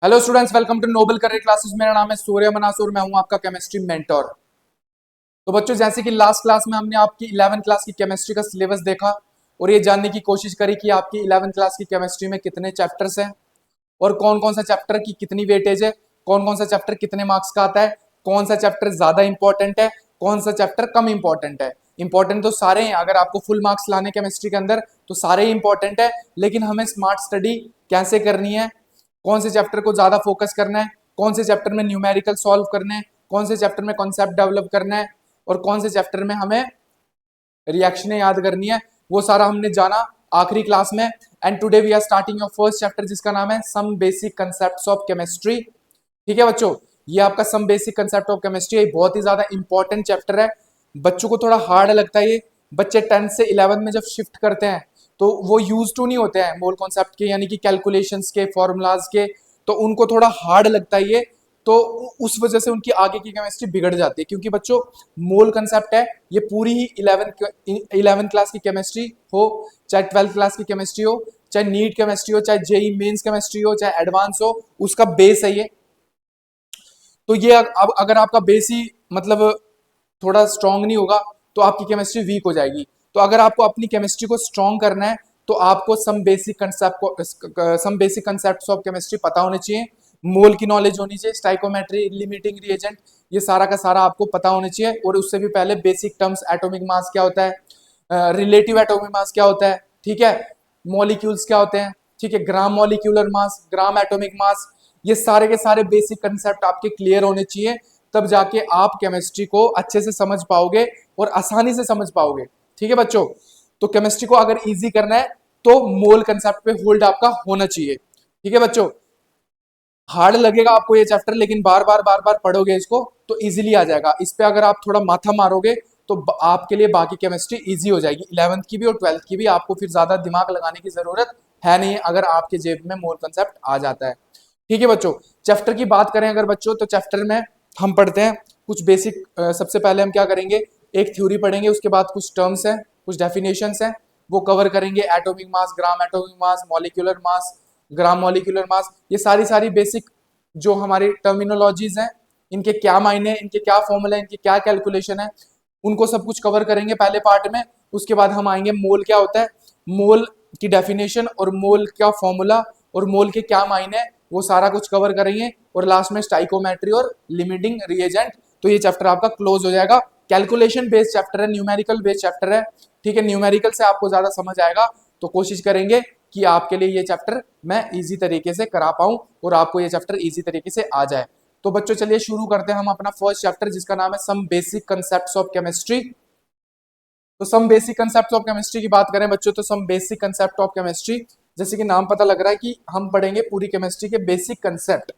Hello students, welcome to Noble Career Classes. मेरा नाम है सूर्य मनासुर, मैं हूं आपका केमिस्ट्री मेंटोर। तो बच्चों, जैसे कि लास्ट क्लास में हमने आपकी 11th क्लास की केमिस्ट्री का सिलेबस देखा और ये जानने की कोशिश करी कि आपकी 11th क्लास की केमिस्ट्री में कितने चैप्टर्स हैं और कौन कौन सा चैप्टर की कितनी वेटेज है, कौन कौन सा चैप्टर कितने मार्क्स का आता है, कौन सा चैप्टर ज्यादा इंपॉर्टेंट है, कौन सा चैप्टर कम इंपॉर्टेंट है। इंपॉर्टेंट तो सारे हैं, अगर आपको फुल मार्क्स लाने केमिस्ट्री के अंदर तो सारे ही इंपॉर्टेंट है, लेकिन हमें स्मार्ट स्टडी कैसे करनी है, कौन से चैप्टर को ज्यादा फोकस करना है, कौन से चैप्टर में न्यूमेरिकल सॉल्व करने हैं, कौन से चैप्टर में कॉन्सेप्ट डेवलप करना है और कौन से चैप्टर में हमें रिएक्शनें याद करनी है, वो सारा हमने जाना आखिरी क्लास में। And today we are starting your first chapter जिसका नाम है some basic concepts of chemistry. ठीक है बच्चों, ये आपका some basic concept of chemistry है, बहुत ही ज्यादा इंपॉर्टेंट चैप्टर है। बच्चों को थोड़ा हार्ड लगता है ये, बच्चे 10th से 11th में जब शिफ्ट करते हैं तो वो यूज टू नहीं होते हैं मोल कॉन्सेप्ट के, यानी कि कैलकुलेशंस के, फॉर्मूलाज के, तो उनको थोड़ा हार्ड लगता है ये। तो उस वजह से उनकी आगे की केमिस्ट्री बिगड़ जाती है, क्योंकि बच्चों मोल कंसेप्ट है ये पूरी ही 11th क्लास की केमिस्ट्री हो, चाहे 12th क्लास की केमिस्ट्री हो, चाहे नीट केमिस्ट्री हो, चाहे जेई मेंस केमिस्ट्री हो, चाहे एडवांस हो, उसका बेस है ये। तो ये अब अगर आपका बेस ही मतलब थोड़ा स्ट्रांग नहीं होगा तो आपकी केमिस्ट्री वीक हो जाएगी। तो अगर आपको अपनी केमिस्ट्री को स्ट्रांग करना है तो आपको some basic concept of chemistry पता होने चाहिए, मोल की नॉलेज होनी चाहिए, स्टाइकोमेट्री, लिमिटिंग रिएजेंट, ये सारा का सारा आपको पता होना चाहिए। और उससे भी पहले बेसिक टर्म्स, एटॉमिक मास क्या होता है, रिलेटिव एटॉमिक मास क्या होता है, ठीक है, मॉलिक्यूल्स क्या होते हैं, ठीक है, gram molecular mass, gram atomic मास, ये सारे के सारे बेसिक कंसेप्ट आपके क्लियर होने चाहिए। तब जाके आप केमिस्ट्री को अच्छे से समझ पाओगे और आसानी से समझ पाओगे। ठीक है बच्चों, तो केमिस्ट्री को अगर इजी करना है तो मोल कंसेप्ट पे होल्ड आपका होना चाहिए। ठीक है बच्चों, हार्ड लगेगा आपको ये चैप्टर, लेकिन बार बार पढ़ोगे इसको तो इजीली आ जाएगा। इस पे अगर आप थोड़ा माथा मारोगे तो आपके लिए बाकी केमिस्ट्री इजी हो जाएगी, 11th की भी और 12th की भी। आपको फिर ज्यादा दिमाग लगाने की जरूरत है नहीं अगर आपके जेब में मोल कंसेप्ट आ जाता है। ठीक है बच्चों, चैप्टर की बात करें अगर बच्चों, तो चैप्टर में हम पढ़ते हैं कुछ बेसिक। सबसे पहले हम क्या करेंगे, एक थ्योरी पढ़ेंगे, उसके बाद कुछ टर्म्स हैं, कुछ डेफिनेशंस हैं, वो कवर करेंगे। एटॉमिक मास, ग्राम एटॉमिक मास, molecular mass, gram molecular mass, ये सारी बेसिक जो हमारी टर्मिनोलॉजीज हैं, इनके क्या मायने, इनके क्या फॉर्मूला है, इनकी क्या कैलकुलेशन है, उनको सब कुछ कवर करेंगे पहले पार्ट में। उसके बाद हम आएंगे मोल क्या होता है, मोल की डेफिनेशन और मोल का फॉर्मूला और मोल के क्या मायने, वो सारा कुछ कवर करेंगे। और लास्ट में स्टाइकोमेट्री और लिमिटिंग रिएजेंट। तो ये चैप्टर आपका क्लोज हो जाएगा। कैलकुलेशन बेस्ड चैप्टर है, न्यूमेरिकल बेस्ड चैप्टर है। ठीक है, न्यूमेरिकल से आपको ज्यादा समझ आएगा, तो कोशिश करेंगे कि आपके लिए ये चैप्टर मैं इजी तरीके से करा पाऊं और आपको ये चैप्टर इजी तरीके से आ जाए। तो बच्चों चलिए शुरू करते हैं हम अपना फर्स्ट चैप्टर जिसका नाम है some basic concepts of chemistry. तो some basic concept of chemistry की बात करें बच्चों, तो some basic concept of chemistry, जैसे कि नाम पता लग रहा है कि हम पढ़ेंगे पूरी केमिस्ट्री के बेसिक कंसेप्ट।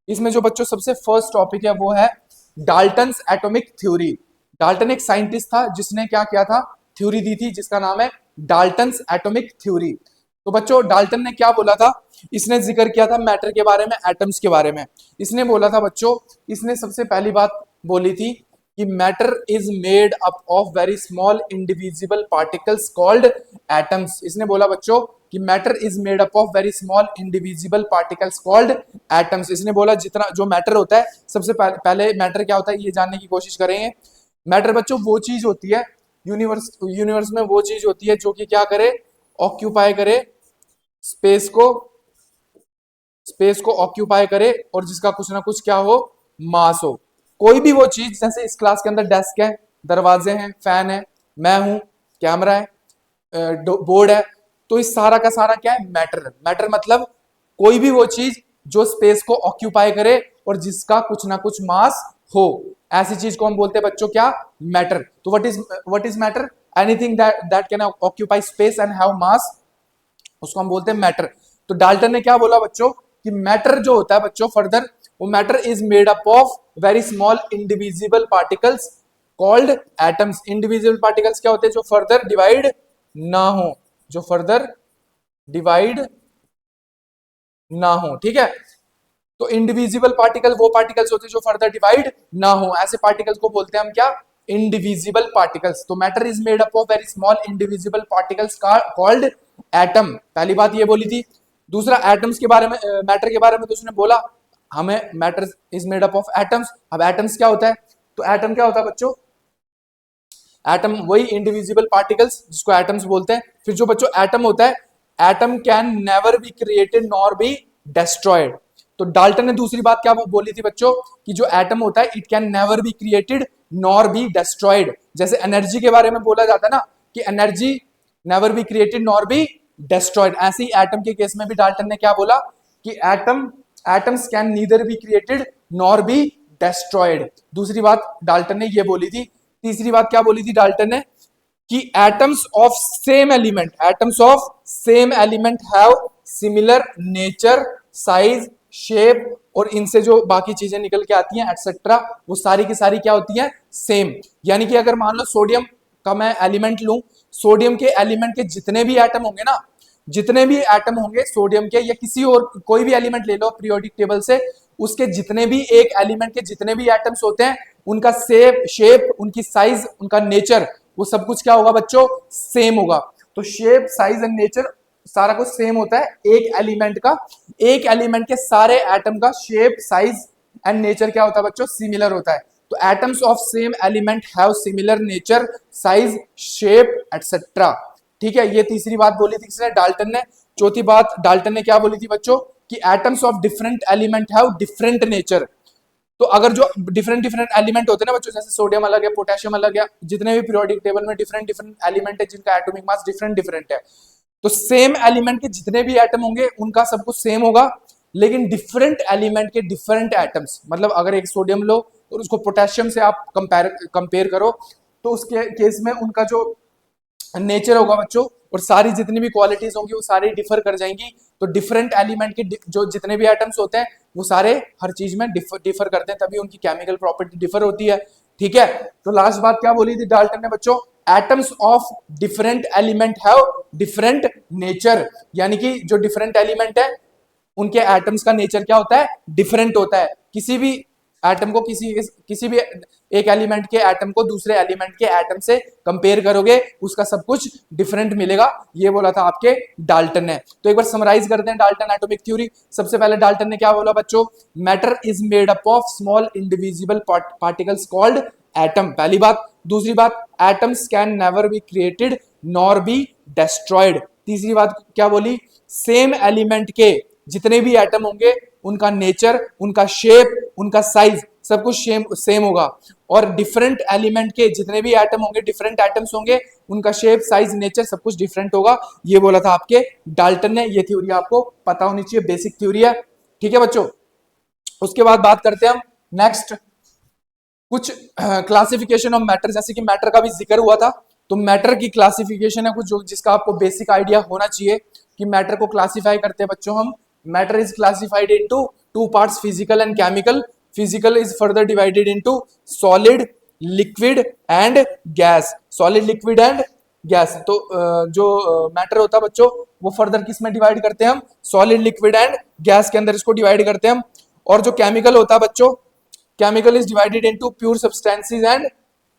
इसमें जो बच्चों सबसे फर्स्ट टॉपिक है वो है डाल्टन्स एटॉमिक थ्योरी। डाल्टन एक साइंटिस्ट था जिसने क्या किया था, थ्योरी दी थी जिसका नाम है डाल्टन्स एटॉमिक थ्योरी। तो बच्चों डाल्टन ने क्या बोला था, इसने जिक्र किया था मैटर के बारे में, एटम्स के बारे में। इसने बोला था बच्चों, इसने सबसे पहली बात बोली थी कि matter is made up of very small indivisible particles called atoms. इसने बोला बच्चों कि matter is made up of very small indivisible particles called atoms. इसने बोला जितना जो मैटर होता है, सबसे पहले मैटर क्या होता है ये जानने की कोशिश करेंगे। मैटर बच्चों वो चीज होती है यूनिवर्स में, वो चीज होती है जो कि क्या करे, ऑक्यूपाई करे स्पेस को, ऑक्यूपाई करे और जिसका कुछ ना कुछ क्या हो, मास हो। कोई भी वो चीज, जैसे इस क्लास के अंदर डेस्क है, दरवाजे हैं, फैन है, मैं हूं, कैमरा है, बोर्ड है, तो इस सारा का सारा क्या है, मैटर। मैटर मतलब कोई भी वो चीज जो स्पेस को ऑक्यूपाई करे और जिसका कुछ ना कुछ मास हो, ऐसी चीज को हम बोलते हैं बच्चों क्या, मैटर। तो what is matter, anything that can occupy space and have मास, उसको हम बोलते हैं मैटर। तो डाल्टन ने क्या बोला बच्चों कि मैटर जो होता है बच्चों फर्दर, वो matter is made up of very small indivisible particles called atoms. Individual particles क्या होते हैं, जो फर्दर डिवाइड ना हो, जो फर्दर डिवाइड ना हो। ठीक है, तो इंडिविजिबल पार्टिकल वो पार्टिकल्स होते हैं जो फर्दर डिवाइड ना हो, ऐसे पार्टिकल्स को बोलते हैं हम क्या, इंडिविजिबल पार्टिकल्स। तो matter is made up of very small indivisible particles called atom. पहली बात ये बोली थी। दूसरा एटम्स के बारे में, मैटर के बारे में तो उसने बोला हमें matter is made up of atoms. अब एटम्स क्या होता है, तो एटम क्या होता है बच्चों, एटम वही इंडिविजुअल पार्टिकल्स जिसको एटम्स बोलते हैं। फिर जो बच्चों एटम होता है, atom can never be created nor be destroyed. तो डाल्टन ने दूसरी बात क्या बोली थी बच्चों, कि जो एटम होता है it can never be created nor be destroyed. जैसे एनर्जी के बारे में बोला जाता है ना कि energy never be created nor be destroyed, ऐसे ही एटम के केस में भी डाल्टन ने क्या बोला कि atoms can neither be created nor be destroyed. दूसरी बात डाल्टन ने ये बोली थी। तीसरी बात क्या बोली थी डाल्टन ने, कि atoms of same element have similar nature, size, shape, और इनसे जो बाकी चीजें निकल के आती हैं एटसेट्रा, वो सारी की सारी क्या होती हैं, सेम। यानी कि अगर मान लो सोडियम का मैं एलिमेंट लूं, सोडियम के एलिमेंट के जितने भी एटम होंगे ना, जितने भी एटम होंगे सोडियम के या किसी और कोई भी एलिमेंट ले लो पीरियोडिक टेबल से, उसके जितने भी एक एलिमेंट के जितने भी एटम्स होते हैं, उनका शेप, उनकी साइज, उनका नेचर, वो सब कुछ क्या होगा बच्चों, सेम होगा। तो शेप, साइज एंड नेचर सारा कुछ सेम होता है एक एलिमेंट का। एक एलिमेंट के सारे एटम का शेप, साइज एंड नेचर क्या होता है बच्चों, सिमिलर होता है। तो atoms of same element have similar nature, size, shape etcetera. ठीक है, ये तीसरी बात बोली थी किसने, डाल्टन ने। चौथी बात डाल्टन ने क्या बोली थी बच्चों, कि atoms of different element have different nature. तो अगर जो डिफरेंट डिफरेंट एलिमेंट होते हैं ना बच्चों, जैसे सोडियम अलग है, पोटेशियम अलग है, जितने भी पीरियोडिक टेबल में डिफरेंट डिफरेंट एलिमेंट है जिनका एटॉमिक मास डिफरेंट डिफरेंट है, तो सेम एलिमेंट के जितने भी एटम होंगे उनका सब कुछ सेम होगा, लेकिन डिफरेंट एलिमेंट के डिफरेंट एटम्स, मतलब अगर एक सोडियम लो और उसको पोटेशियम से आप कंपेयर करो, तो उसके केस में उनका जो नेचर होगा बच्चों, और सारी जितनी भी क्वालिटीज होंगी वो सारी डिफर कर जाएंगी। तो डिफरेंट एलिमेंट के जो जितने भी एटम्स होते हैं वो सारे हर चीज में डिफर करते हैं, तभी उनकी केमिकल प्रॉपर्टी डिफर होती है। ठीक है, तो लास्ट बात क्या बोली थी डाल्टन ने बच्चों, atoms of different element have different nature. यानी कि जो डिफरेंट एलिमेंट है उनके एटम्स का नेचर क्या होता है, डिफरेंट होता है। किसी भी एटम को किसी भी एक एलिमेंट के एटम को दूसरे एलिमेंट के एटम से कंपेयर करोगे, उसका सब कुछ डिफरेंट मिलेगा। ये बोला था आपके डाल्टन ने। तो एक बार समराइज करते हैं डाल्टन एटॉमिक थ्योरी। सबसे पहले डाल्टन ने क्या बोला बच्चों, matter is made up of small indivisible particles called atom, पहली बात। दूसरी बात, atoms can never be created nor be destroyed. तीसरी बात क्या बोली, सेम एलिमेंट के जितने भी एटम होंगे उनका नेचर, उनका शेप, उनका साइज सब कुछ सेम होगा, और डिफरेंट एलिमेंट के जितने भी एटम होंगे, डिफरेंट एटम्स होंगे, उनका शेप, साइज, नेचर सब कुछ डिफरेंट होगा। ये बोला था आपके डाल्टन ने। ये थ्योरी आपको पता होनी चाहिए, बेसिक थ्योरी है। ठीक है बच्चों, उसके बाद बात करते हैं हम नेक्स्ट कुछ क्लासिफिकेशन ऑफ मैटर। जैसे कि मैटर का भी जिक्र हुआ था, तो मैटर की क्लासिफिकेशन है कुछ जो जिसका आपको बेसिक आइडिया होना चाहिए कि मैटर को क्लासिफाई करते हैं बच्चों हम। Matter is classified into two parts, physical and chemical. Physical is further divided into solid, liquid and gas. Solid, liquid and gas. तो जो मैटर होता है बच्चों वो फर्दर किस में डिवाइड करते हैं हम, सॉलिड, लिक्विड एंड गैस के अंदर इसको डिवाइड करते हैं हम। और जो केमिकल होता है बच्चों, chemical is divided into pure substances and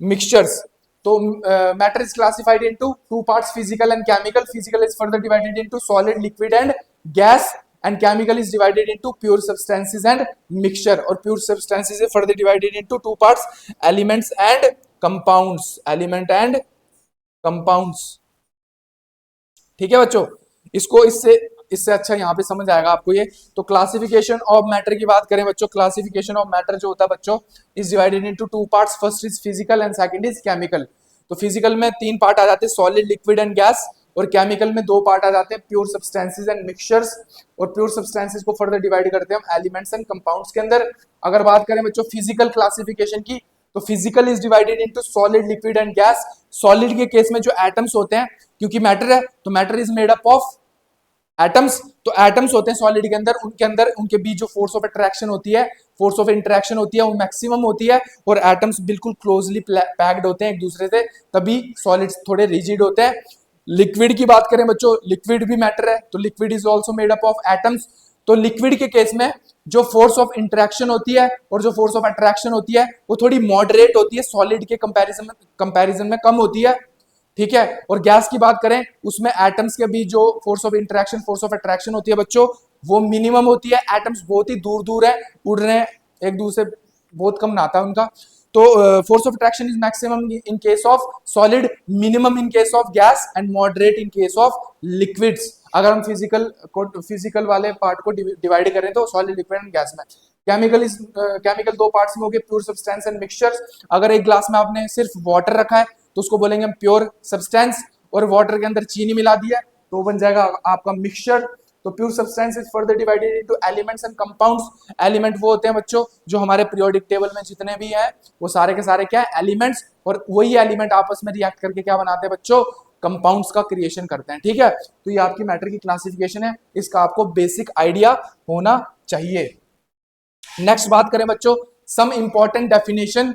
mixtures. तो matter is classified into two parts, physical and chemical. Physical is further divided into solid, liquid and gas, and chemical is divided into pure substances and mixture, और pure substances is further divided into two parts, elements and compounds, element and compounds। ठीक है बच्चों, इसको इससे अच्छा यहाँ पे समझ आएगा आपको ये। तो क्लासिफिकेशन ऑफ मैटर की बात करें बच्चों, क्लासिफिकेशन ऑफ मैटर जो होता है बच्चों is divided into two parts, first is physical and second is chemical. तो फिजिकल में तीन पार्ट आ जाते हैं, सॉलिड, लिक्विड एंड गैस, और केमिकल में दो पार्ट आ जाते हैं, प्योर सब्सटेंसेस एंड मिक्सचर्स। और प्योर सब्सटेंसेस को फर्दर डिवाइड करते हैं हम एलिमेंट्स एंड कंपाउंड्स के अंदर। अगर बात करें बच्चों फिजिकल क्लासिफिकेशन की, तो physical is divided into solid, liquid and gas. Solid के केस में जो एटम्स होते हैं, क्योंकि मैटर है तो matter is made up of atoms, तो एटम्स होते हैं सॉलिड के अंदर उनके बीच जो फोर्स ऑफ अट्रैक्शन होती है, फोर्स ऑफ इंटरेक्शन होती है, वो मैक्सिमम होती है, और एटम्स बिल्कुल क्लोजली पैक्ड होते हैं एक दूसरे से, तभी सॉलिड्स थोड़े रिजिड होते हैं। लिक्विड की बात करें बच्चों, लिक्विड भी मैटर है, तो liquid is also made up of atoms. तो लिक्विड के केस में जो फोर्स ऑफ इंटरेक्शन होती है और जो फोर्स ऑफ अट्रैक्शन होती है वो थोड़ी मॉडरेट होती है, सॉलिड के कंपैरिजन में कम होती है। ठीक है, और गैस की बात करें उसमें एटम्स के बीच जो force of interaction, force of attraction होती है बच्चों, वो मिनिमम होती है, एटम्स बहुत ही दूर दूर है, उड़ रहे हैं एक दूसरे, बहुत कम नाता है उनका। तो force of attraction is maximum in case of solid, minimum in case of gas and moderate in case of liquids. अगर हम फिजिकल वाले पार्ट को डिवाइड करें तो सॉलिड, लिक्विड एंड गैस में। केमिकल दो पार्ट्स में हो गए, प्योर सब्सटेंस एंड मिक्सचर्स। अगर एक ग्लास में आपने सिर्फ वाटर रखा है तो उसको बोलेंगे हम प्योर सब्सटेंस, और वाटर के अंदर चीनी मिला दिया तो बन जाएगा आपका मिक्सचर। तो pure substance is further divided into elements and compounds. Element वो होते हैं बच्चों जो हमारे पीरियोडिक टेबल में जितने भी हैं वो सारे के सारे क्या है, एलिमेंट्स, और वही एलिमेंट आपस में रिएक्ट करके क्या बनाते हैं बच्चों, कंपाउंड्स का क्रिएशन करते हैं। ठीक है, तो ये आपकी मैटर की क्लासिफिकेशन है, इसका आपको बेसिक आइडिया होना चाहिए। नेक्स्ट बात करें बच्चों सम इंपॉर्टेंट डेफिनेशन।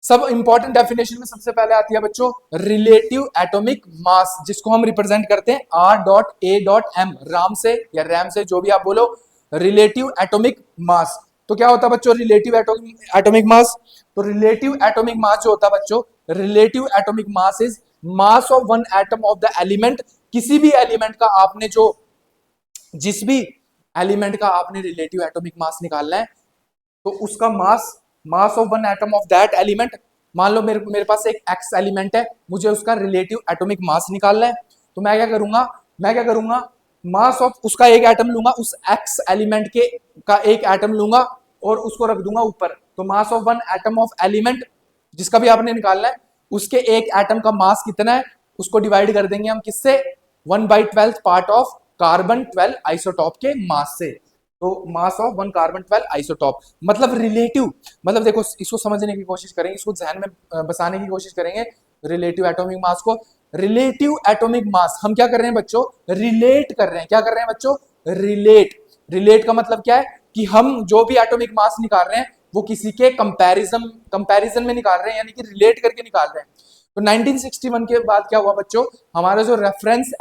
सब इंपॉर्टेंट डेफिनेशन में सबसे पहले आती है बच्चों रिलेटिव एटॉमिक मास, जिसको हम रिप्रेजेंट करते हैं R.A.M, राम से या रैम से, जो भी आप बोलो, रिलेटिव एटॉमिक मास। तो क्या होता है बच्चों रिलेटिव एटॉमिक मास? तो रिलेटिव एटॉमिक मास जो होता है बच्चों, relative atomic mass is mass of one atom of the element. किसी भी एलिमेंट का आपने जो, जिस भी एलिमेंट का आपने रिलेटिव एटॉमिक मास निकालना है तो उसका मास of one atom of that element. मान लो मेरे पास एक एक्स एलिमेंट है, मुझे उसका रिलेटिव एटॉमिक मास निकालना है, तो मैं क्या करूंगा, मास ऑफ उसका एक एटम लूंगा, उस एक्स एलिमेंट के का एक एटम लूंगा और उसको रख दूंगा ऊपर। तो mass of one atom of element जिसका भी आपने निकालना है, उसके एक एटम का मास कितना है उसको डिवाइड कर देंगे हम किससे, 1/12 पार्ट ऑफ कार्बन 12 आइसोटॉप के मास से। तो mass of one carbon 12 isotope, मतलब रिलेटिव, मतलब देखो इसको समझने की कोशिश करेंगे, इसको ध्यान में बसाने की कोशिश करेंगे। रिलेटिव एटॉमिक मास को, रिलेटिव एटॉमिक मास हम क्या कर रहे हैं बच्चों, रिलेट कर रहे हैं। क्या कर रहे हैं बच्चों, रिलेट का मतलब क्या है कि हम जो भी एटॉमिक मास निकाल रहे हैं वो किसी के कंपैरिजन में निकाल रहे हैं, यानी कि रिलेट करके निकाल रहे हैं। तो 1961 के बाद क्या हुआ बच्चों, हमारा जो रेफरेंस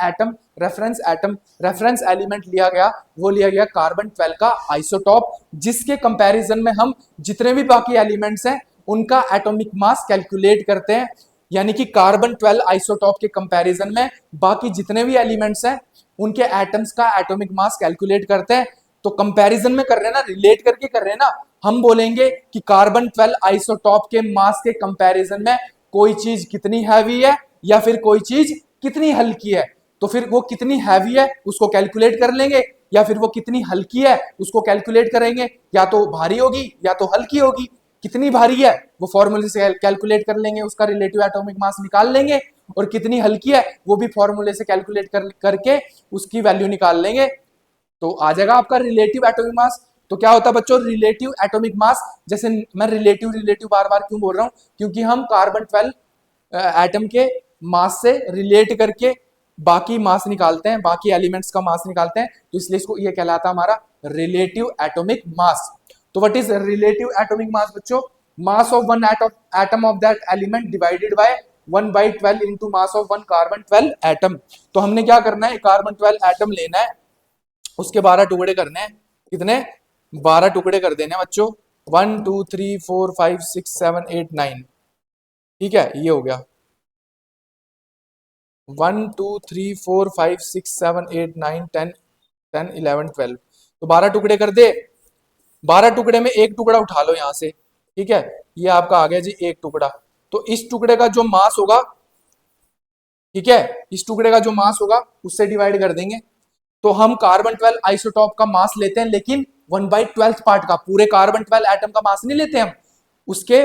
एलिमेंट लिया गया वो लिया गया कार्बन 12 का आइसोटॉप, जिसके कंपैरिजन में हम जितने भी बाकी एलिमेंट्स हैं उनका एटॉमिक मास कैलकुलेट करते हैं। यानी कि कार्बन 12 आइसोटॉप के कंपैरिजन में बाकी जितने भी एलिमेंट्स हैं उनके एटम्स का एटॉमिक मास कैलकुलेट करते हैं। तो कंपैरिजन में कर रहे हैं ना, रिलेट करके कर रहे हैं ना, हम बोलेंगे कि कार्बन 12 आइसोटॉप के मास के कंपैरिजन में कोई चीज कितनी हैवी है या फिर कोई चीज कितनी हल्की है। तो फिर वो कितनी हैवी है उसको कैलकुलेट कर लेंगे, या फिर वो कितनी हल्की है उसको कैलकुलेट करेंगे, या तो भारी होगी या तो हल्की होगी। कितनी भारी है वो फॉर्मूले से कैलकुलेट कर लेंगे, उसका रिलेटिव एटॉमिक मास निकाल लेंगे, और कितनी हल्की है वो भी फॉर्मूले से कैलकुलेट करके उसकी वैल्यू निकाल लेंगे, तो आ जाएगा आपका रिलेटिव एटॉमिक मास। तो क्या होता है बच्चों रिलेटिव एटॉमिक मास, जैसे मैं रिलेटिव बार बार क्यों बोल रहा हूं, क्योंकि हम कार्बन 12 एटम के मास से रिलेट करके बाकी मास निकालते हैं, बाकी एलिमेंट्स का मास निकालते हैं, तो इसलिए इसको ये कहलाता है हमारा रिलेटिव एटॉमिक मास। तो what is relative atomic mass बच्चों, mass of one atom of that element divided by 1/12 into mass of one carbon 12 atom. तो हमने क्या करना है, कार्बन 12 एटम लेना है, उसके 12 टुकड़े करने हैं, कितने, 12 टुकड़े कर देने बच्चों, 1 2 3 4 5 6 7 8 9। ठीक है, ये हो गया 1 2 3 4 5 6 7 8 9 10 10 11 12। तो 12 टुकड़े कर दे, 12 टुकड़े में एक टुकड़ा उठा लो यहां से। ठीक है, ये आपका आ गया जी एक टुकड़ा। तो इस टुकड़े का जो मास होगा, ठीक है, इस टुकड़े का जो मास होगा उससे डिवाइड कर देंगे। तो हम कार्बन 12 आइसोटॉप का मास लेते हैं, लेकिन 1/12 पार्ट का, पूरे कार्बन 12 एटम का मास नहीं लेते हम, उसके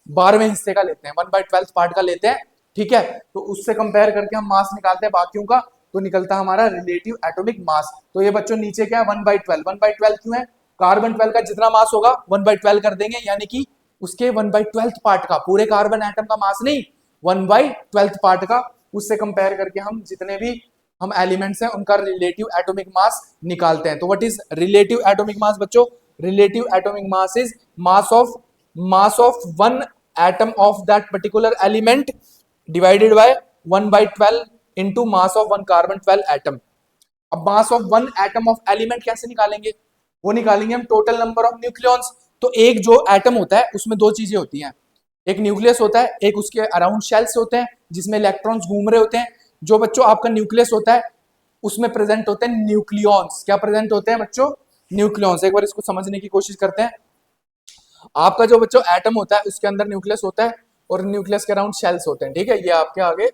12वें हिस्से का लेते हैं, 1/12 पार्ट का लेते हैं। ठीक है, तो उससे कंपेयर करके हम मास निकालते हैं बाकियों का, तो निकलता है हमारा रिलेटिव एटॉमिक मास। तो ये बच्चों नीचे क्या है 1/12, 1/12 क्यों है, कार्बन 12 का जितना मास होगा 1/12 कर देंगे, यानी कि उसके 1/12 पार्ट का, पूरे कार्बन एटम का मास नहीं, 1/12 पार्ट का, उससे कंपेयर करके हम जितने भी हम एलिमेंट्स हैं उनका रिलेटिव एटॉमिक मास निकालते हैं। तो what is relative atomic mass बच्चों, relative atomic mass is mass of one atom of that particular element divided by 1/12 into mass of one carbon 12 atom. अब mass of one atom of element कैसे निकालेंगे, वो निकालेंगे हम total number of nucleons. तो एक जो एटम होता है उसमें दो चीजें होती हैं, एक न्यूक्लियस होता है, एक उसके अराउंड शेल्स होते हैं जिसमें इलेक्ट्रॉन्स घूम रहे होते हैं। जो बच्चों आपका न्यूक्लियस होता है उसमें प्रेजेंट होते हैं न्यूक्लियॉन्स। क्या प्रेजेंट होते हैं बच्चों? न्यूक्लियॉन्स। एक बार इसको समझने की कोशिश करते हैं। आपका जो बच्चों एटम होता है उसके अंदर न्यूक्लियस होता है और न्यूक्लियस के अराउंड शेल्स होते हैं, ठीक है, ये आपके आगे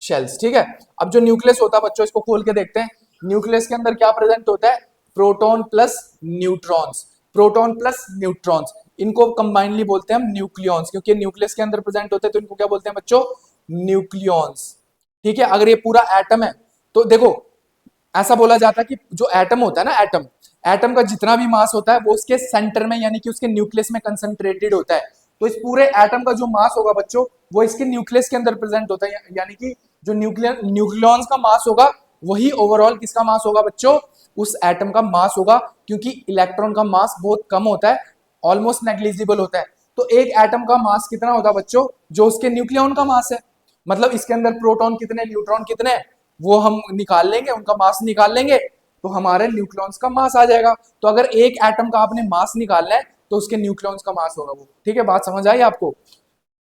शेल्स, ठीक है। अब जो न्यूक्लियस होता है बच्चों, इसको खोल के देखते हैं। न्यूक्लियस के अंदर क्या प्रेजेंट होता है? Proton plus neutrons. Proton plus neutrons, इनको कंबाइनली बोलते हैं हम न्यूक्लियॉन्स, क्योंकि न्यूक्लियस के अंदर प्रेजेंट होते हैं तो इनको क्या बोलते हैं बच्चों? न्यूक्लियॉन्स, ठीक है। अगर ये पूरा एटम है तो देखो ऐसा बोला जाता है कि जो एटम होता है ना, एटम एटम का जितना भी मास होता है वो उसके सेंटर में यानी कि उसके न्यूक्लियस में कंसंट्रेटेड होता है। तो इस पूरे एटम का जो मास होगा बच्चों वो इसके न्यूक्लियस के अंदर प्रेजेंट होता है, यानी कि जो न्यूक्लियॉन्स का मास होगा वही ओवरऑल किसका मास होगा बच्चों? उस एटम का मास होगा, क्योंकि इलेक्ट्रॉन का मास बहुत कम होता है, ऑलमोस्ट नेग्लिजिबल होता है। तो एक एटम का मास कितना होता है बच्चों? जो उसके न्यूक्लियॉन का मास है। मतलब इसके अंदर प्रोटॉन कितने, न्यूट्रॉन कितने, वो हम निकाल लेंगे, उनका मास निकाल लेंगे तो हमारे न्यूक्लियॉन्स का मास आ जाएगा। तो अगर एक एटम का आपने मास निकालना है तो उसके न्यूक्लियॉन्स का मास होगा वो, ठीक है। बात समझ आई आपको?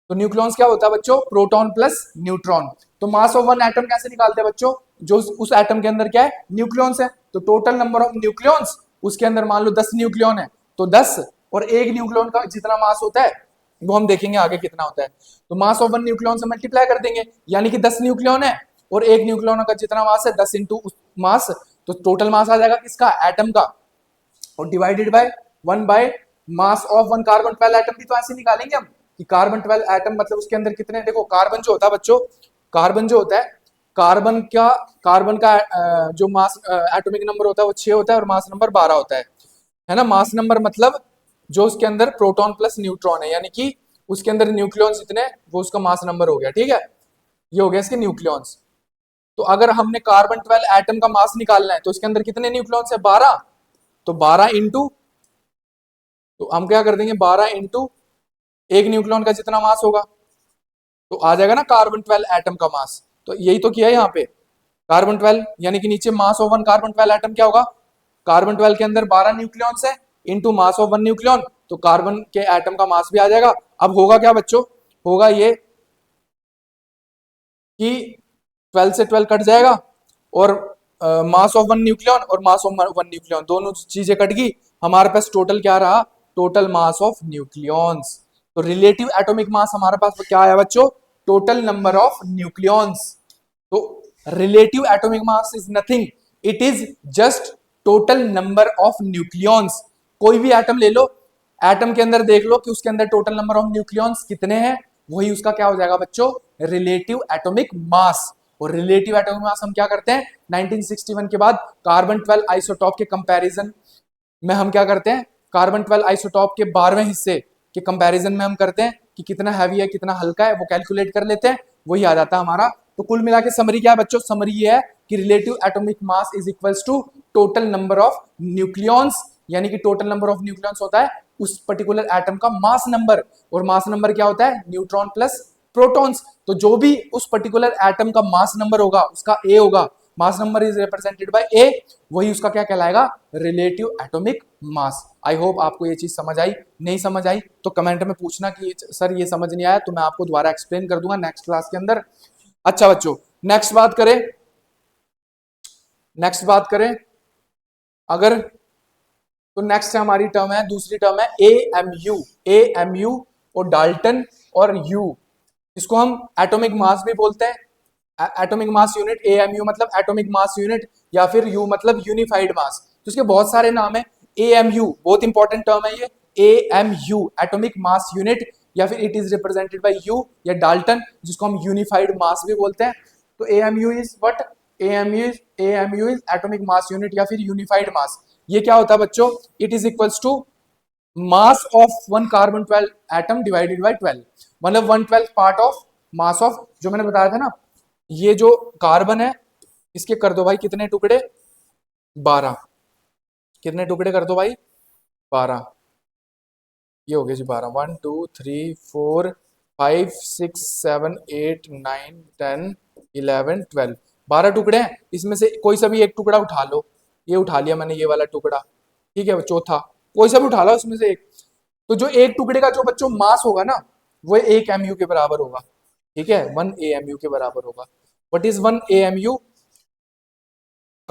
तो न्यूक्लियॉन्स क्या होता है बच्चों? Proton plus neutron. तो मास ऑफ वन एटम कैसे निकालते हैं बच्चों? जो उस एटम के अंदर क्या है? न्यूक्लियॉन्स है। तो टोटल नंबर ऑफ न्यूक्लियॉन्स, उसके अंदर मान लो 10 न्यूक्लियॉन है तो 10, और एक न्यूक्लियॉन का जितना मास होता है वो हम देखेंगे आगे कितना होता है। तो मास ऑफ वन न्यूक्लियॉन से मल्टीप्लाई कर देंगे, यानी कि 10 न्यूक्लियॉन है और एक न्यूक्लियॉन का जितना मास है 10 इंटू मास, तो टोटल मास आ जाएगा किसका? एटम का, और divided by 1 by mass of one carbon. 12 atom भी तो ऐसे निकालेंगे हम कि कार्बन 12 एटम मतलब उसके अंदर कितने, देखो कार्बन जो होता है बच्चों, कार्बन जो होता है, कार्बन का जो मास एटॉमिक नंबर होता है वो 6 होता है और मास नंबर 12 होता है ना। मास नंबर मतलब जो उसके अंदर प्रोटॉन प्लस न्यूट्रॉन है, यानी कि उसके अंदर न्यूक्लियॉन्स जितने वो उसका मास नंबर हो गया, ठीक है। ये हो गया इसके न्यूक्लियॉन्स। तो अगर हमने कार्बन 12 एटम का मास निकालना है तो इसके अंदर कितने न्यूक्लियॉन्स है? 12। तो 12 इंटू, तो हम क्या कर देंगे 12 इंटू एक न्यूक्लियॉन का जितना मास होगा तो आ जाएगा ना कार्बन 12 एटम का मास। तो यही तो किया है यहाँ पे, कार्बन 12 यानी कि नीचे मास ऑफ वन कार्बन 12 एटम क्या होगा? कार्बन 12 के अंदर 12 न्यूक्लियॉन्स है into mass of one nucleon, तो कार्बन के एटम का मास भी आ जाएगा। अब होगा क्या बच्चों? होगा ये कि 12 से 12 कट जाएगा और मास ऑफ वन न्यूक्लियॉन और मास ऑफ वन न्यूक्लियॉन दोनों चीजें कट गई, हमारे पास टोटल क्या रहा? Total mass of nucleons. तो रिलेटिव एटॉमिक मास हमारे पास क्या आया बच्चों? Total number of nucleons. तो relative atomic mass is nothing, it is just total number of nucleons. कोई भी एटम ले लो, एटम के अंदर देख लो कि उसके अंदर टोटल नंबर ऑफ न्यूक्लियॉन्स कितने हैं, वही उसका क्या हो जाएगा बच्चों? Relative atomic mass. और रिलेटिव एटॉमिक मास हम क्या करते हैं 1961 के बाद कार्बन 12 आइसोटॉप के कंपैरिजन में हम क्या करते हैं, कार्बन 12 आइसोटॉप के 12वें हिस्से के कंपैरिजन में हम करते हैं कि कितना हैवी है कितना हल्का है, वो कैलकुलेट कर लेते हैं, वही आ जाता है हमारा। तो कुल मिला के समरी क्या है बच्चों? समरी ये है कि relative atomic mass is equals to total number of nucleons, यानी कि टोटल नंबर ऑफ न्यूक्लियॉन्स होता है उस पर्टिकुलर एटम का मास नंबर, और मास नंबर क्या होता है? Neutron plus protons. तो जो भी उस पर्टिकुलर एटम का मास नंबर होगा उसका ए होगा, mass number is represented by A, वही उसका क्या कहलाएगा? Relative atomic mass. I hope आपको ये चीज समझ आई। नहीं समझ आई तो कमेंट में पूछना कि सर ये समझ नहीं आया, तो मैं आपको दोबारा एक्सप्लेन कर दूंगा नेक्स्ट क्लास के अंदर। अच्छा बच्चों, नेक्स्ट बात करें अगर, तो नेक्स्ट हमारी टर्म है, दूसरी टर्म है ए एम यू और डाल्टन और यू, इसको हम एटॉमिक मास भी बोलते हैं। Atomic mass unit A M U मतलब एटॉमिक मास यूनिट, या फिर यू मतलब यूनिफाइड मास। तो इसके बहुत सारे नाम है। ए एम यू बहुत इंपॉर्टेंट टर्म है ये, A M U atomic mass unit, या फिर it is represented by u या डाल्टन जिसको हम यूनिफाइड मास भी बोलते हैं। तो A M U is what, A M U is atomic mass unit या फिर यूनिफाइड मास। ये क्या होता है बच्चों? It is equals to mass of one carbon 12 atom divided by 12, मतलब 1/12 पार्ट ऑफ मास ऑफ, जो मैंने बताया था ना, ये जो कार्बन है इसके कर दो भाई कितने टुकड़े? 12। कितने टुकड़े कर दो भाई? 12। ये हो गए जी 12, 1 2 3 4 5 6 7 8 9 10 11 12, 12 टुकड़े हैं। इसमें से कोई सा भी एक टुकड़ा उठा लो, ये उठा लिया मैंने ये वाला टुकड़ा, ठीक है, चौथा कोई सा भी उठा लो उसमें से एक। तो जो एक टुकड़े का जो बच्चों मास होगा ना वो 1 mu के बराबर होगा, ठीक है, 1 AMU के बराबर होगा। What is 1 AMU?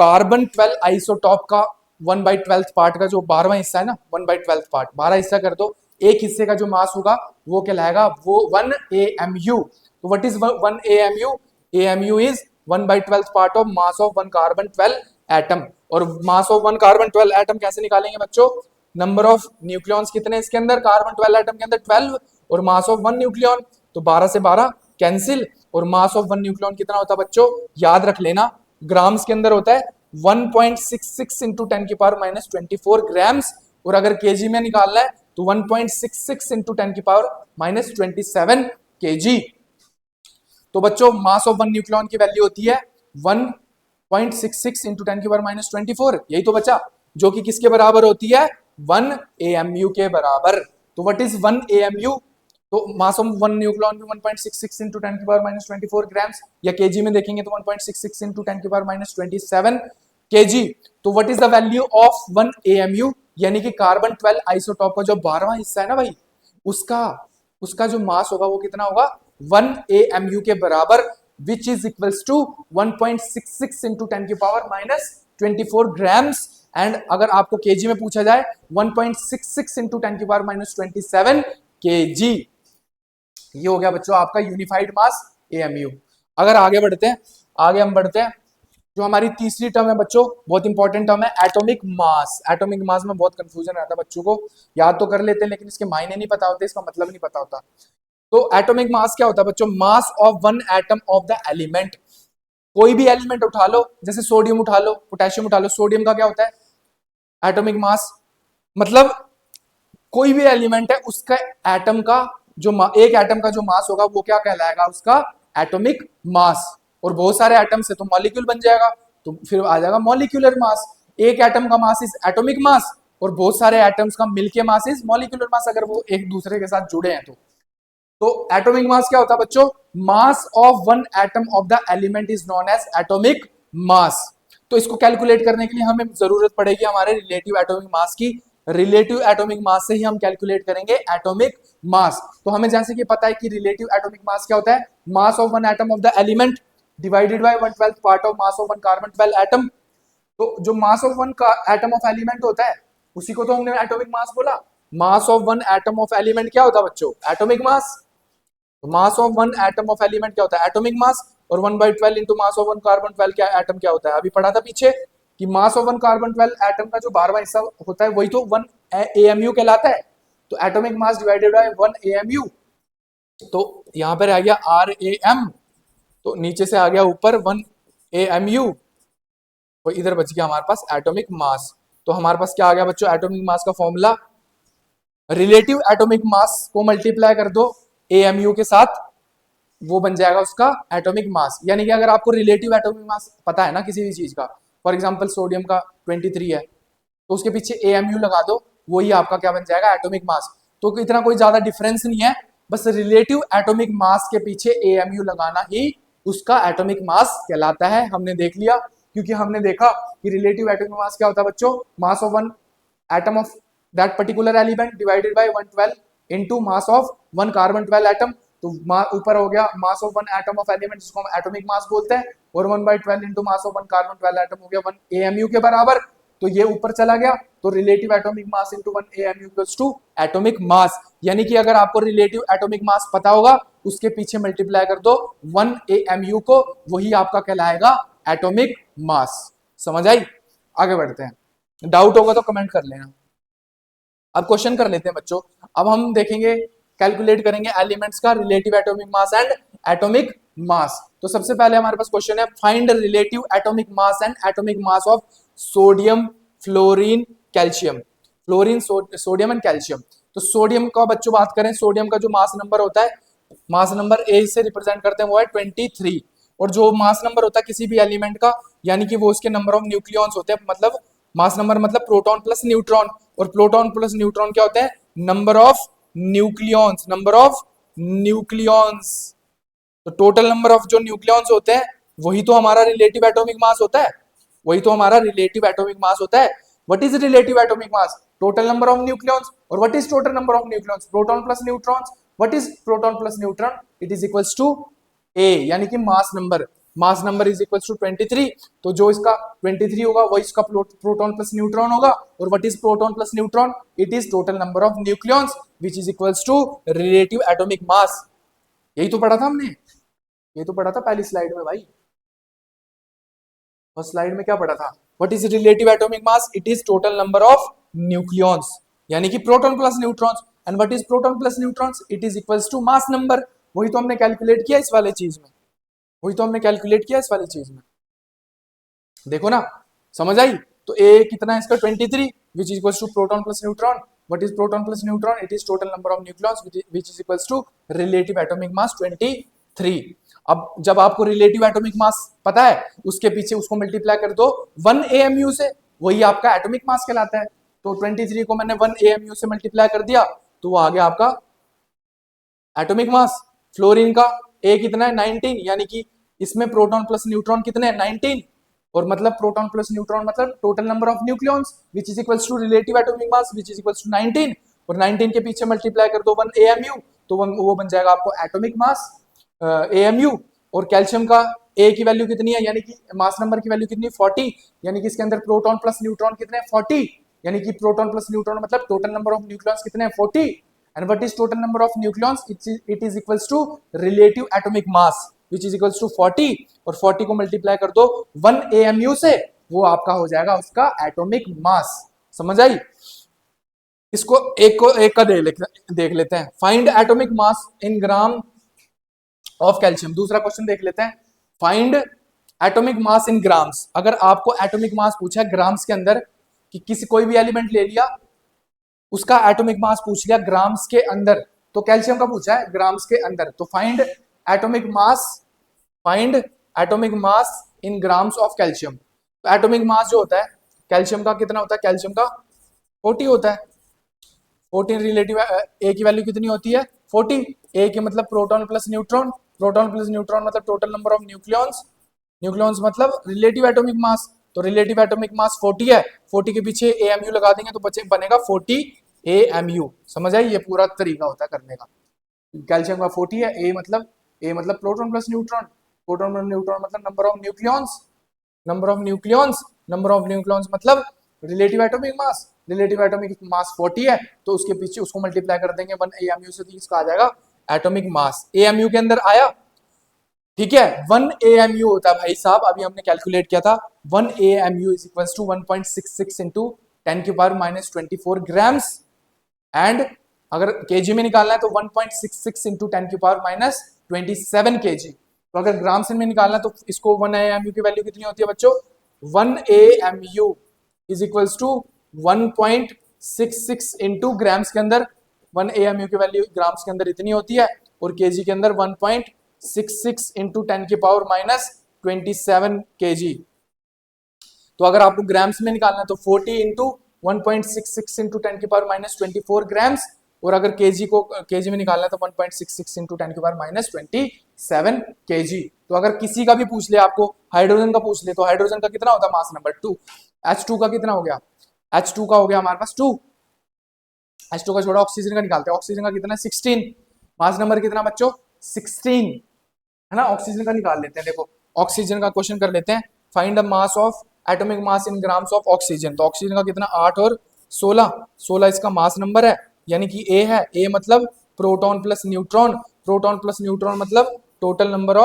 Carbon 12 isotope का 1/12 पार्ट का जो 12वां हिस्सा है ना, 1/12 पार्ट, 12 हिस्सा कर दो, एक हिस्से का जो मास होगा वो कहलाएगा वो 1 AMU। तो what is 1 AMU? AMU is 1/12 part of mass of 1 carbon 12 atom. और मास ऑफ 1 कार्बन 12 एटम कैसे निकालेंगे बच्चों? नंबर ऑफ न्यूक्लियॉन्स कितने इसके अंदर, कार्बन 12 एटम के अंदर 12, और मास ऑफ 1 न्यूक्लियॉन, तो 12 से 12 कैंसिल, और मास ऑफ 1 न्यूक्लियॉन कितना होता है बच्चों? याद रख लेना, ग्राम्स के अंदर होता है 1.66 इंटू 10 की पावर माइनस 24 ग्राम्स, और अगर केजी में निकालना है तो 1.66 इंटू 10 की पावर माइनस 27 केजी। तो बच्चों मास ऑफ 1 न्यूक्लियॉन की वैल्यू होती है 1.66 इंटू 10 की पावर माइनस 24, यही तो बचा, जो कि किसके बराबर होती है? 1 AMU के बराबर। तो व्हाट इज 1 AMU? तो मास ऑफ 1 न्यूक्लियॉन भी 1.66 इंटू 10 की पावर माइनस 24 ग्राम्स, या केजी में देखेंगे तो 1.66 इंटू 10 की पावर माइनस 27 केजी। तो what is the value of 1 AMU? यानी कि कार्बन 12 आइसोटॉप का जो 12वां हिस्सा है ना भाई, उसका उसका जो मास होगा वो कितना होगा? 1 AMU के बराबर, which is equals to 1.66 into 10 की पावर माइनस 24 ग्राम्स। एंड अगर आपको केजी में पूछा जाए 1.66 इंटू 10 की पावर माइनस 27 केजी। ये हो गया बच्चों आपका यूनिफाइड मास AMU। अगर आगे बढ़ते हैं, आगे हम बढ़ते हैं, जो हमारी तीसरी टर्म है बच्चों, बहुत इंपॉर्टेंट टर्म है एटॉमिक मास। एटॉमिक मास में बहुत कंफ्यूजन रहता है बच्चों को, याद तो कर लेते हैं लेकिन इसके मायने नहीं पता होते, इसका मतलब नहीं पता होता। तो एटॉमिक मास क्या होता है बच्चों? Mass of one atom of the element. कोई भी एलिमेंट उठा लो, जैसे सोडियम उठा लो, पोटेशियम उठा लो, सोडियम का क्या होता है? Atomic mass. मतलब कोई भी एलिमेंट है उसका एटम का जो एक एटम का जो मास होगा वो क्या कहलाएगा? उसका एटॉमिक मास। और बहुत सारे एटम से तो मॉलिक्यूल बन जाएगा, तो फिर आ जाएगा मॉलिक्यूलर मास। एक एटम का मास इज एटॉमिक मास, और बहुत सारे एटम्स का मिलके मास इज मॉलिक्यूलर मास, अगर वो एक दूसरे के साथ जुड़े हैं तो एटॉमिक मास क्या होता है बच्चों? Mass of one atom of the element is known as atomic mass. तो इसको कैलकुलेट करने के लिए हमें जरूरत पड़ेगी हमारे रिलेटिव एटॉमिक मास की। रिलेटिव एटॉमिक मास से ही हम कैलकुलेट करेंगे एटॉमिक मास। तो हमें जैसे कि पता है कि रिलेटिव एटॉमिक मास क्या होता है? Mass of one atom of the element divided by 1/12 part of mass of one carbon 12 atom. तो जो मास ऑफ वन का एटम ऑफ एलिमेंट होता है उसी को तो हमने एटॉमिक मास बोला। Mass of one atom of element क्या होता है बच्चों? Atomic mass. तो mass of one atom of element क्या होता है? Atomic mass. और 1/12 into mass of one carbon 12 क्या एटम क्या होता है? अभी पढ़ा था पीछे कि मास ऑफ वन कार्बन 12 एटम का जो 12वां हिस्सा होता है वही तो 1 AMU कहलाता है। तो atomic mass divided by 1 AMU। तो यहां पर आ गया RAM, तो नीचे से आ गया ऊपर 1 AMU, और इधर बच गया हमारे पास एटॉमिक मास। तो हमारे पास क्या आ गया बच्चों? एटॉमिक मास का फॉर्मूला, रिलेटिव एटॉमिक मास को मल्टीप्लाई कर दो AMU के साथ, वो बन जाएगा उसका एटॉमिक मास। यानी कि अगर आपको रिलेटिव एटॉमिक मास पता है ना किसी भी चीज का, फॉर एग्जांपल सोडियम का 23 है, तो उसके पीछे AMU लगा दो, वही आपका क्या बन जाएगा? Atomic mass. तो इतना कोई ज्यादा डिफरेंस नहीं है, बस रिलेटिव एटॉमिक मास के पीछे AMU लगाना ही उसका एटॉमिक मास कहलाता है। हमने देख लिया, क्योंकि हमने देखा कि रिलेटिव एटॉमिक मास क्या होता है बच्चों? Mass of one atom of that particular element divided bye 112 into mass of one carbon 12 atom. तो ऊपर हो गया मास of one atom of element जिसको हम एटॉमिक मास बोलते हैं, और 1/12 into mass of one carbon 12 atom हो गया 1 AMU के बराबर। तो ये ऊपर चला गया, तो relative atomic mass into 1 AMU equals to atomic mass. यानी कि अगर आपको रिलेटिव एटॉमिक मास पता होगा उसके पीछे मल्टीप्लाई कर दो 1 AMU को, वही आपका कहलाएगा एटॉमिक मास। समझ आई? आगे बढ़ते हैं, डाउट होगा तो कमेंट कर लेना। अब क्वेश्चन कर लेते हैं बच्चों। अब हम देखेंगे, कैलकुलेट करेंगे एलिमेंट्स का relative atomic mass and atomic mass. तो सबसे पहले हमारे पास क्वेश्चन है, find relative atomic mass and atomic mass of sodium, fluorine, calcium. Fluorine, sodium and calcium. तो सोडियम का बच्चों बात करें, सोडियम का जो मास नंबर होता है, मास नंबर A से रिप्रेजेंट करते हैं वो है 23। और जो मास नंबर होता है किसी भी एलिमेंट का, यानी कि वो उसके नंबर ऑफ न्यूक्लियॉन्स होते हैं, मतलब मास नंबर मतलब प्रोटॉन प्लस न्यूट्रॉन, और प्रोटॉन प्लस न्यूट्रॉन क्या होते हैं? Number of nucleons, number of nucleons. तो टोटल नंबर ऑफ जो न्यूक्लियॉन्स होते हैं वही तो हमारा रिलेटिव एटॉमिक मास होता है, वही तो हमारा रिलेटिव एटॉमिक मास होता है। What is relative atomic mass? Total number of nucleons. और what is total number of nucleons? Proton plus neutrons. What is proton plus neutron? It is equals to A, यानी कि mass number. Mass number is equal to 23, तो जो इसका 23 होगा वो इसका proton plus neutron होगा, और what is proton plus neutron, it is total number of nucleons which is equals to relative atomic mass. यही तो पढ़ा था हमने, ये तो पढ़ा था पहली स्लाइड में भाई, फर्स्ट स्लाइड में क्या पढ़ा था, what is relative atomic mass, it is total number of nucleons, यानी कि proton plus neutrons, and what is proton plus neutrons, it is equals to mass number. वही तो हमने कैलकुलेट किया इस वाले चीज में, वही तो हमने कैलकुलेट किया इस वाली चीज में, देखो ना, समझ आई। तो ए कितना है इसका 23 which is equals to proton plus neutron, what is proton plus neutron, it is total number of nucleons which is equals to relative atomic mass 23। अब जब आपको रिलेटिव एटॉमिक मास पता है, उसके पीछे उसको मल्टीप्लाई कर दो 1 AMU से, वही आपका एटॉमिक मास कहलाता है। तो 23 को मैंने 1 AMU से मल्टीप्लाई कर दिया तो वो आ गया आपका एटॉमिक मास। फ्लोरीन का ए कितना है 19, यानी कि इसमें प्रोटॉन प्लस न्यूट्रॉन कितने हैं 19, और मतलब प्रोटॉन प्लस न्यूट्रॉन मतलब total number of nucleons which is equals to relative atomic mass which is equals to 19, और 19 के पीछे मल्टीप्लाई कर दो 1 AMU, तो वो बन जाएगा आपको एटॉमिक मास AMU। और कैल्शियम का ए की वैल्यू कितनी है, यानी कि मास नंबर की वैल्यू कितनी 40, यानी कि इसके अंदर प्रोटॉन प्लस न्यूट्रॉन कितने हैं 40, यानी कि प्रोटॉन प्लस न्यूट्रॉन मतलब टोटल नंबर ऑफ न्यूक्लियॉन्स कितने हैं 40, and what is total number of nucleons, it is equals to relative atomic mass which is equals to 40, और 40 को मल्टीप्लाई कर दो 1 AMU से, वो आपका हो जाएगा उसका एटॉमिक मास। समझ आई। इसको एक का देख लेते हैं, find atomic mass in gram of calcium. दूसरा क्वेश्चन देख लेते हैं, find atomic mass in grams. अगर आपको एटॉमिक मास पूछा है ग्राम्स के अंदर, कि किसी कोई भी एलिमेंट ले लिया उसका एटॉमिक मास पूछ लिया ग्राम्स के अंदर, तो कैल्शियम का पूछा है ग्राम्स के अंदर, तो find atomic mass in grams of calcium. तो एटॉमिक मास जो होता है कैल्शियम का कितना होता है, कैल्शियम का 40 होता है। 14 रिलेटिव ए की वैल्यू कितनी होती है 40, ए के मतलब proton plus neutron, proton plus neutron मतलब total number of nucleons, nucleons मतलब रिलेटिव एटॉमिक मास, तो रिलेटिव एटॉमिक मास 40 है, 40 के पीछे AMU लगा देंगे तो बचे बनेगा 40 AMU। समझ आई, ये पूरा तरीका होता है करने का। कैल्शियम का 40 है, ए मतलब proton plus neutron, proton plus neutron मतलब number of nucleons, number of nucleons मतलब relative atomic mass, relative atomic mass 40 है, तो उसके पीछे उसको मल्टीप्लाई कर देंगे 1 AMU से, तो इसका आ जाएगा एटॉमिक मास। AMU के अंदर आया, ठीक है। 1 AMU होता है भाई साहब, अभी हमने कैलकुलेट किया था, 1 AMU is equals to 1.66 into 10 की पावर माइनस 24 ग्राम्स, एंड अगर केजी में निकालना है तो 1.66 इंटू 10 की पावर माइनस 27 kg। तो अगर ग्राम्स में निकालना है तो इसको 1 AMU की वैल्यू कितनी होती है बच्चों, 1 AMU is equals to 1.66 into grams के अंदर 1 AMU की वैल्यू ग्राम्स के अंदर इतनी होती है, और केजी के अंदर 1.66 इंटू 10 की पावर माइनस 27 kg। तो अगर आपको ग्राम्स में निकालना है तो 40 इंटू 1.66 इंटू 10 की पावर माइनस 24 ग्राम्स, और अगर केजी में निकालना है तो 1.66 इंटू 10 की पावर माइनस 27 kg। तो अगर किसी का भी पूछ ले, आपको हाइड्रोजन का पूछ ले, तो हाइड्रोजन का कितना होता है मास नंबर 2, H2 का कितना हो गया, H2 का हो गया हमारे पास 2, H2 का छोड़ा ऑक्सीजन का निकालते हैं, ऑक्सीजन का कितना 16, मास नंबर कितना बच्चों 16 है ना। ऑक्सीजन का निकाल लेते हैं, देखो ऑक्सीजन का क्वेश्चन कर लेते हैं, find the mass of atomic mass in grams of oxygen. तो ऑक्सीजन का कितना 8 और 16 इसका मास नंबर है, यानी कि ए है, ए मतलब proton plus neutron, proton plus neutron मतलब total number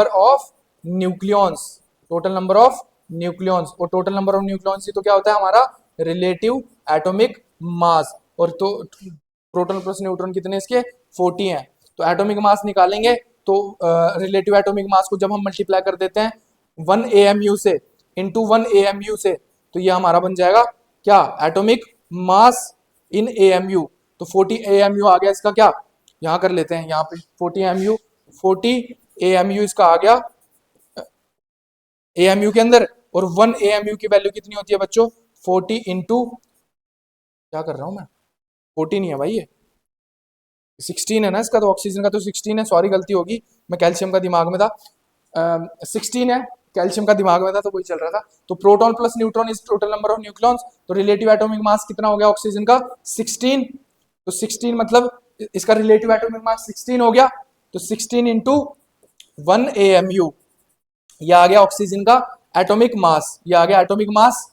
of nucleons, total number of nucleons, और टोटल नंबर ऑफ न्यूक्लियॉन्स तो क्या होता है हमारा रिलेटिव एटॉमिक मास, और तो प्रोटॉन प्लस न्यूट्रॉन कितने इसके 40 हैं। तो एटॉमिक मास निकालेंगे तो रिलेटिव एटॉमिक मास को जब हम मल्टीप्लाई कर देते हैं 1 AMU से इंटू 1 AMU से, तो ये हमारा बन जाएगा क्या एटॉमिक मास इन AMU। तो 40 AMU आ गया इसका, क्या यहाँ कर लेते हैं, यहाँ पे 40 AMU इसका आ गया AMU के अंदर, और 1 AMU की वैल्यू कितनी होती है बच्चों 40 इंटू, क्या कर रहा हूं मैं 40 नहीं है भाई, ये 16 है ना इसका, तो ऑक्सीजन का तो 16 है, सॉरी गलती होगी, मैं कैल्शियम का दिमाग में था, 16 है, कैल्शियम का दिमाग में था तो वही चल रहा था। तो proton plus neutron is total number of nucleons, तो रिलेटिव एटॉमिक मास कितना हो गया ऑक्सीजन का 16, तो 16 मतलब इसका रिलेटिव एटॉमिक मास 16 हो गया, तो 16 इंटू 1 AMU, ये आ गया ऑक्सीजन का एटॉमिक मास, ये आ गया एटॉमिक मास।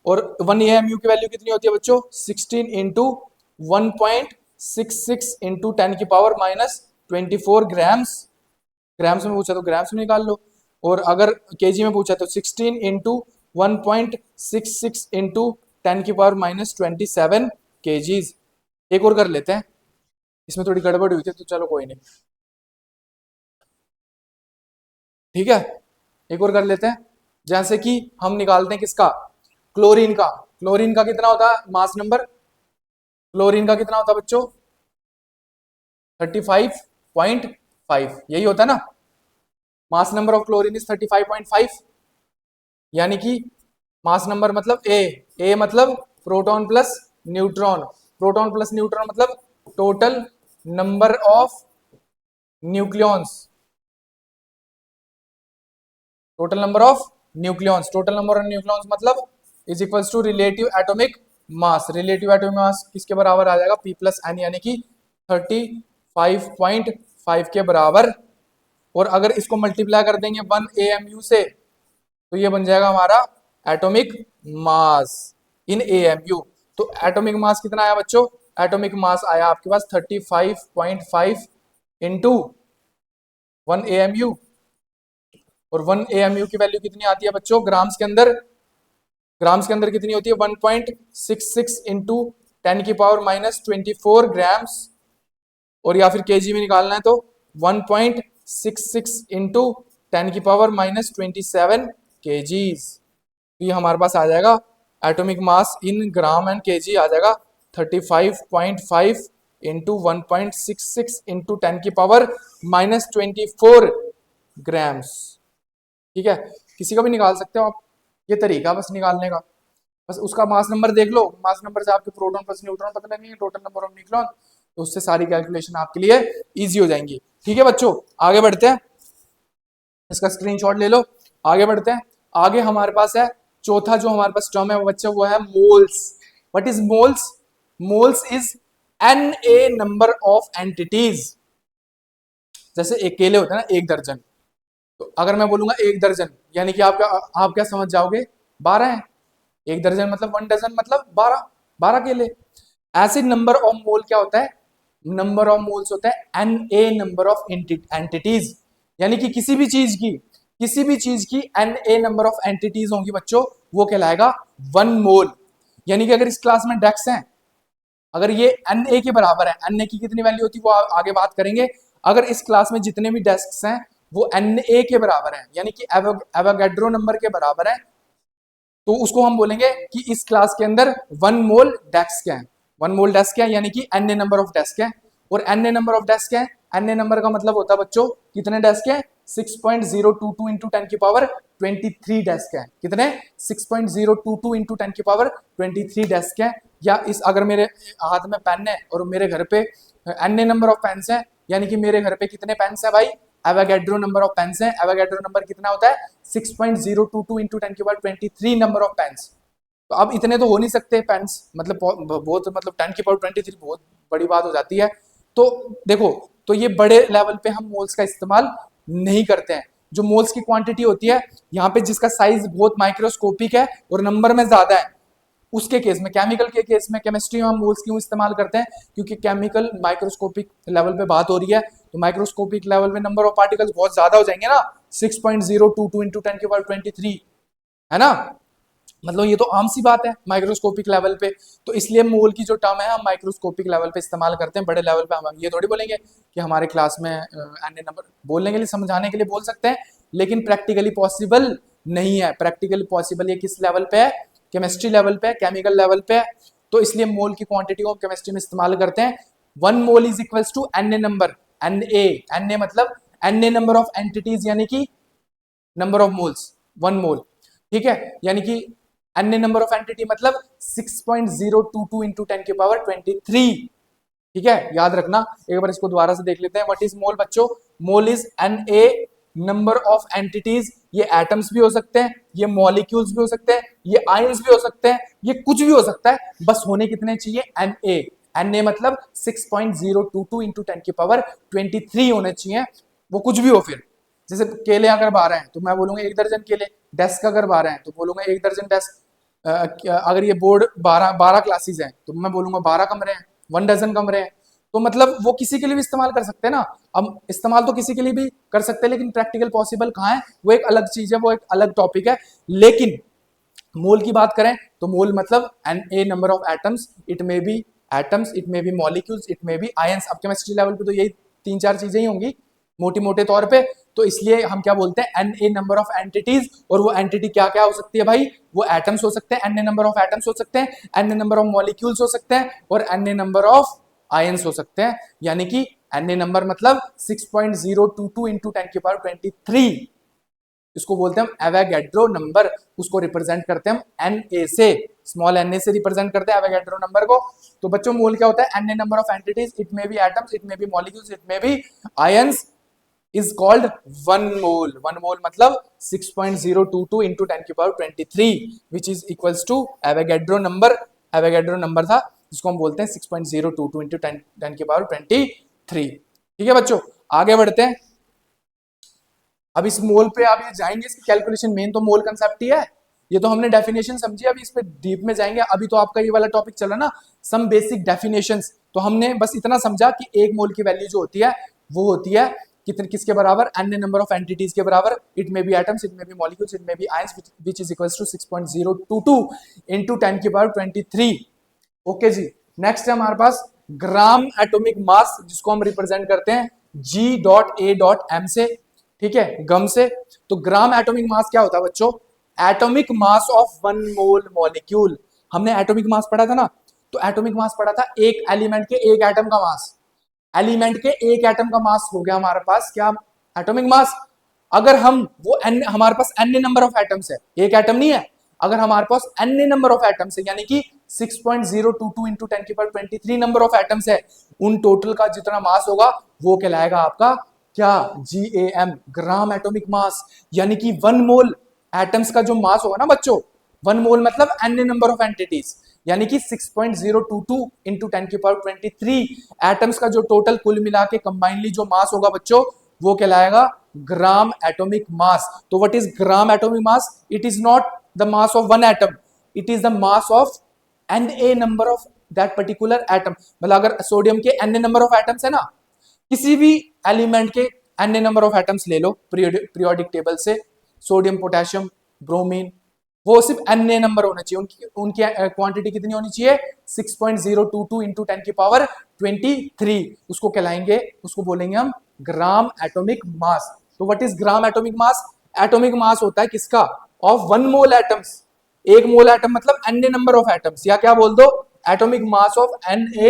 और 1 AMU की वैल्यू कितनी होती है बच्चों? 16 इंटू 1.66 इंटू 10⁻⁻24 ग्राम्स। ग्राम्स में पूछा तो ग्राम्स में निकाल लो, और अगर केजी में पूछा तो 16 इंटू 1.66 इंटू 10⁻⁻27 केजीज। एक और कर लेते हैं, इसमें थोड़ी गड़बड़ हुई थी तो चलो कोई नहीं, ठीक है। एक और कर लेते हैं, जैसे कि हम निकालते हैं किसका? क्लोरीन का। क्लोरीन का कितना होता है मास नंबर? क्लोरीन का कितना होता है बच्चों? 35.5, यही होता है ना। Mass number of chlorine is 35.5, यानी कि मास नंबर मतलब ए मतलब proton plus neutron, proton plus neutron मतलब total number of nucleons, total number of nucleons, total number of nucleons मतलब is equals to relative atomic mass. Relative atomic mass किसके बराबर आ जाएगा? P plus N, यानी कि 35.5 के बराबर। और अगर इसको मल्टीप्लाई कर देंगे 1 AMU से तो ये बन जाएगा हमारा एटॉमिक मास इन AMU। तो एटॉमिक मास कितना आया बच्चों? एटॉमिक मास आया आपके पास 35.5 इंटू 1 AMU। और 1 AMU की वैल्यू कितनी आती है बच्चों ग्राम्स के अंदर? ग्राम्स के अंदर कितनी होती है? 1.66 इंटू 10⁻⁻24 ग्राम्स। और या फिर केजी में निकालना है तो 1.66 इंटू 10⁻⁻27 केजीज। ये हमारे पास आ जाएगा atomic mass in gram and KG आ जाएगा 35.5 इंटू 1.66 इंटू 10⁻⁻24 ग्राम्स। ठीक है, किसी का भी निकाल सकते हो आप, ये तरीका बस निकालने का। बस उसका मास नंबर देख लो, मास नंबर से आपके प्रोटॉन प्लस न्यूट्रॉन पता लगेंगे, टोटल नंबर ऑफ न्यूक्लियॉन, तो उससे सारी कैलकुलेशन आपके लिए इजी हो जाएंगी। ठीक है बच्चों, आगे बढ़ते हैं, इसका स्क्रीनशॉट ले लो, आगे बढ़ते हैं। आगे हमारे पास है चौथा जो हमारे पास टर्म है वो बच्चा वो है moles. What is moles? Moles is N A number of entities. जैसे एक केले होते हैं ना 1 दर्जन, तो अगर मैं बोलूंगा 1 दर्जन यानी कि आप क्या समझ जाओगे? 12 है। 1 दर्जन मतलब 1 डजन मतलब 12 केले। ऐसे नंबर ऑफ मोल क्या होता है? नंबर ऑफ मोल्स होता है N A number of entities, यानी कि किसी भी चीज की N A number of entities होंगी बच्चों, वो कहलाएगा 1 मोल। यानी कि अगर इस क्लास में डेस्क हैं, अगर ये एन ए के बराबर है, एन ए की कितनी वैल्यू होती है वो आगे बात करेंगे। अगर इस क्लास में जितने भी डेस्क हैं वो एन ए के बराबर है, यानी कि एवोगैड्रो नंबर के बराबर है, तो उसको हम बोलेंगे कि इस क्लास के अंदर 1 मोल डेस्क है। 1 मोल डेस्क है यानी कि N A number of desk है। और N A number of desk है, एन ए नंबर का मतलब होता है बच्चों कितने डेस्क है? 6.022 इंटू 10⁻23 डेस्क है। कितने? 6.022 इंटू 10⁻23 डेस्क है। या इस अगर मेरे हाथ में पेन है और मेरे घर पे N A number of pens है, यानी कि मेरे घर पे कितने पेन्स है भाई? एवोगैड्रो नंबर ऑफ पेन्स है। एवोगैड्रो नंबर कितना होता है? 6.022 इंटू 10⁻23 नंबर ऑफ पेन्स। तो अब इतने तो हो नहीं सकते पेन्स, मतलब बहुत मतलब 10⁻23 बहुत बड़ी बात हो जाती है। तो देखो, तो ये बड़े लेवल पे हम मोल्स का इस्तेमाल नहीं करते हैं। जो मोल्स की क्वांटिटी होती है यहाँ पे, जिसका साइज बहुत माइक्रोस्कोपिक है और नंबर में ज्यादा है, उसके केस में, केमिकल के केस में, केमिस्ट्री में हम मोल्स क्यों इस्तेमाल करते हैं? क्योंकि केमिकल माइक्रोस्कोपिक लेवल पे बात हो रही है, तो माइक्रोस्कोपिक लेवल में नंबर ऑफ पार्टिकल्स बहुत ज्यादा हो जाएंगे ना, 6.022 इंटू 10⁻23, है ना। मतलब ये तो आम सी बात है माइक्रोस्कोपिक लेवल पे। तो इसलिए मोल की जो टर्म है हम माइक्रोस्कोपिक लेवल पे इस्तेमाल करते हैं। बड़े लेवल पे हम ये थोड़ी बोलेंगे कि हमारे क्लास में एन ए नंबर, बोलने के लिए, समझाने के लिए बोल सकते हैं, लेकिन प्रैक्टिकली पॉसिबल नहीं है। प्रैक्टिकली पॉसिबल ये किस लेवल पे है? केमिस्ट्री लेवल पे, केमिकल लेवल पे। तो इसलिए मोल की क्वांटिटी को केमिस्ट्री में इस्तेमाल करते हैं। 1 mole is equals to N A number, N A मतलब N A number of entities, यानी कि नंबर ऑफ मोल्स 1 मोल। ठीक है, यानी कि N A number of entity मतलब 6.022 इंटू 10⁻23। ठीक है, याद रखना। एक बार इसको दोबारा से देख लेते हैं। व्हाट इज मोल बच्चों? Mole is N A number of entities. ये एटम्स भी हो सकते हैं, ये मॉलिक्यूल्स भी हो सकते हैं, ये आयंस भी हो सकते हैं, ये कुछ भी हो सकता है, बस होने कितने चाहिए? N A. एन ए मतलब 6.022 इंटू 10⁻23 होने चाहिए, वो कुछ भी हो फिर। जैसे केले अगर 12 हैं तो मैं बोलूंगा 1 दर्जन केले, डेस्क अगर 12 हैं तो बोलूंगा 1 दर्जन डेस्क। अगर ये बोर्ड 12 क्लासेस हैं तो मैं बोलूंगा 12 कमरे हैं, 1 डजन कमरे हैं। तो मतलब वो किसी के लिए भी इस्तेमाल कर सकते हैं ना। अब इस्तेमाल तो किसी के लिए भी कर सकते हैं, लेकिन प्रैक्टिकल पॉसिबल कहाँ है, वो एक अलग चीज है, वो एक अलग टॉपिक है। लेकिन मोल की बात करें तो मोल मतलब N A number of atoms, it may be atoms, it may be molecules, it may be ions. अब केमिस्ट्री लेवल पे तो यही 3-4 चीजें ही होंगी मोटी मोटे तौर पे। तो इसलिए हम क्या बोलते हैं, N A number of entities. और वो एंटिटी क्या क्या हो सकती है भाई, वो एटम्स हो सकते हैं, N A number of atoms हो सकते हैं, N A number of molecules हो सकते हैं, और N A number of ions हो सकते हैं। यानी कि एन ए नंबर मतलब 6.022 इंटू 10⁻23, इसको बोलते हैं हम एवोगैड्रो नंबर। उसको रिप्रेजेंट करते हैं हम एन ए से, स्मॉल एन ए से रिप्रेजेंट करते हैं एवोगैड्रो नंबर को। तो बच्चों मोल क्या होता है, N A number of entities, it may be atoms, it may be molecules, it may be ions, is called 1 mole. 1 mole मतलब 6.022 into 10⁻23 which is equals to Avogadro number. Avogadro number था जिसको हम बोलते हैं 6.022 इंटू 10⁻23। ठीक है बच्चों, आगे बढ़ते हैं। अब इस मोल पे आप ये जाएंगे, इसकी कैलकुलेशन मेन तो मोल कंसेप्ट ही है। ये तो हमने डेफिनेशन समझी, अभी इस पे डीप में जाएंगे। अभी तो आपका ये वाला टॉपिक चला ना, सम बेसिक डेफिनेशंस। तो हमने बस इतना समझा कि एक मोल की वैल्यू जो होती है वो होती है कितने, किसके बराबर, एन नंबर ऑफ एंटिटीज के बराबर। It may be atoms, it may be molecules, it may be ions, which is equals to 6.022 into 10⁻23। Okay जी, नेक्स्ट है हमारे पास ग्राम एटॉमिक मास, जिसको हम रिप्रेजेंट करते हैं G.A.M से। ठीक है, गम से। तो ग्राम एटॉमिक मास क्या होता है बच्चों, atomic mass of 1 mole molecule. हमने एटॉमिक मास पढ़ा था ना, तो एटॉमिक मास पढ़ा था एक एलिमेंट के एक एटम का मास। एलिमेंट के एक एटम का मास हो गया हमारे पास क्या, एटॉमिक मास। अगर हम वो एन, हमारे पास एन नंबर ऑफ एटम्स है, एक एटम नहीं है, अगर हमारे पास एन नंबर ऑफ एटम्स है, यानी कि 6.022 इंटू 10⁻23 नंबर ऑफ एटम्स है, उन टोटल का जितना मास होगा वो कहलाएगा आपका क्या, GAM, ग्राम एटॉमिक मास। यानी कि 1 मोल एटम्स का जो मास होगा ना बच्चों, 1 मोल मतलब एन नंबर ऑफ एंटिटीज, यानी कि 6.022 इंटू 10⁻23 एटम्स का जो टोटल कुल मिला के कंबाइनली जो मास होगा बच्चों, वो कहलाएगा ग्राम एटॉमिक मास। तो what is gram atomic mass, it is not the mass of one atom, it is the mass of N A number of that particular atom. मतलब अगर सोडियम के N A number of atoms है ना, किसी भी element के N A number of atoms ले लो पीरियोडिक टेबल से, सोडियम, पोटेशियम, ब्रोमीन, वो सिर्फ एन ए नंबर होना चाहिए, उनकी उनकी क्वांटिटी कितनी होनी चाहिए, 6.022 इंटू 10⁻23। उसको कहलाएंगे, उसको बोलेंगे हम ग्राम एटॉमिक मास। तो what is gram atomic mass, atomic mass होता है किसका, ऑफ 1 मोल एटम्स। एक मोल एटम मतलब N A number of atoms, या क्या बोल दो, atomic mass of N A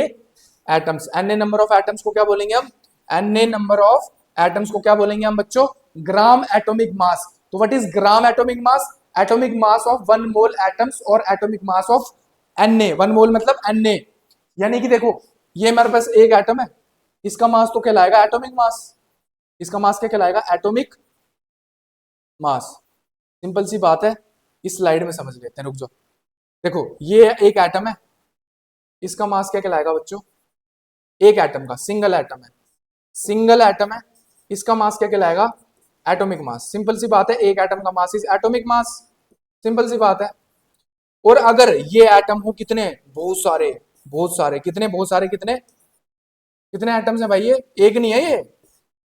atoms. N A number of atoms को क्या बोलेंगे हम, N A number of atoms को क्या बोलेंगे हम बच्चों, ग्राम एटॉमिक मास। तो what is gram atomic mass, atomic mass of 1 mole atoms और atomic mass of N A. 1 mole मतलब एन ए, यानी कि देखो ये मेरे पास एक एटम है, इसका मास तो कहलाएगा एटॉमिक मास, इसका मास क्या कहलाएगा, एटॉमिक मास। सिंपल सी बात है, इस स्लाइड में समझ लेते हैं, रुक जाओ। देखो ये एक एटम है, इसका मास क्या कहलाएगा बच्चों, एक एटम का, सिंगल एटम है, सिंगल एटम है, इसका मास क्या कहलाएगा, एटॉमिक मास। सिंपल सी बात है, एक एटम का mass is atomic mass, simple सी बात है। और अगर ये एटम हो कितने, बहुत सारे, बहुत सारे, कितने, बहुत सारे, कितने, कितने एटम्स हैं भाई, ये एक नहीं है,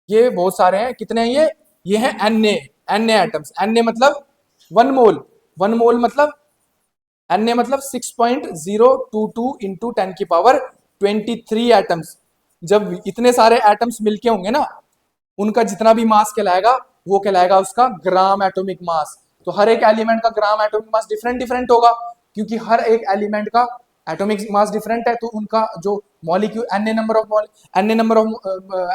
ये बहुत सारे हैं। कितने हैं ये है N A, N A atoms. N A मतलब 1 मोल, 1 मोल मतलब एन ए मतलब 6.022 इंटू 10⁻23 एटम्स। जब इतने सारे एटम्स मिलके होंगे ना, उनका जितना भी मास कहलाएगा वो कहलाएगा उसका ग्राम एटॉमिक मास। तो हर एक एलिमेंट का ग्राम एटॉमिक मास डिफरेंट डिफरेंट होगा, क्योंकि हर एक एलिमेंट का एटॉमिक मास डिफरेंट है। तो उनका जो molecule N A number of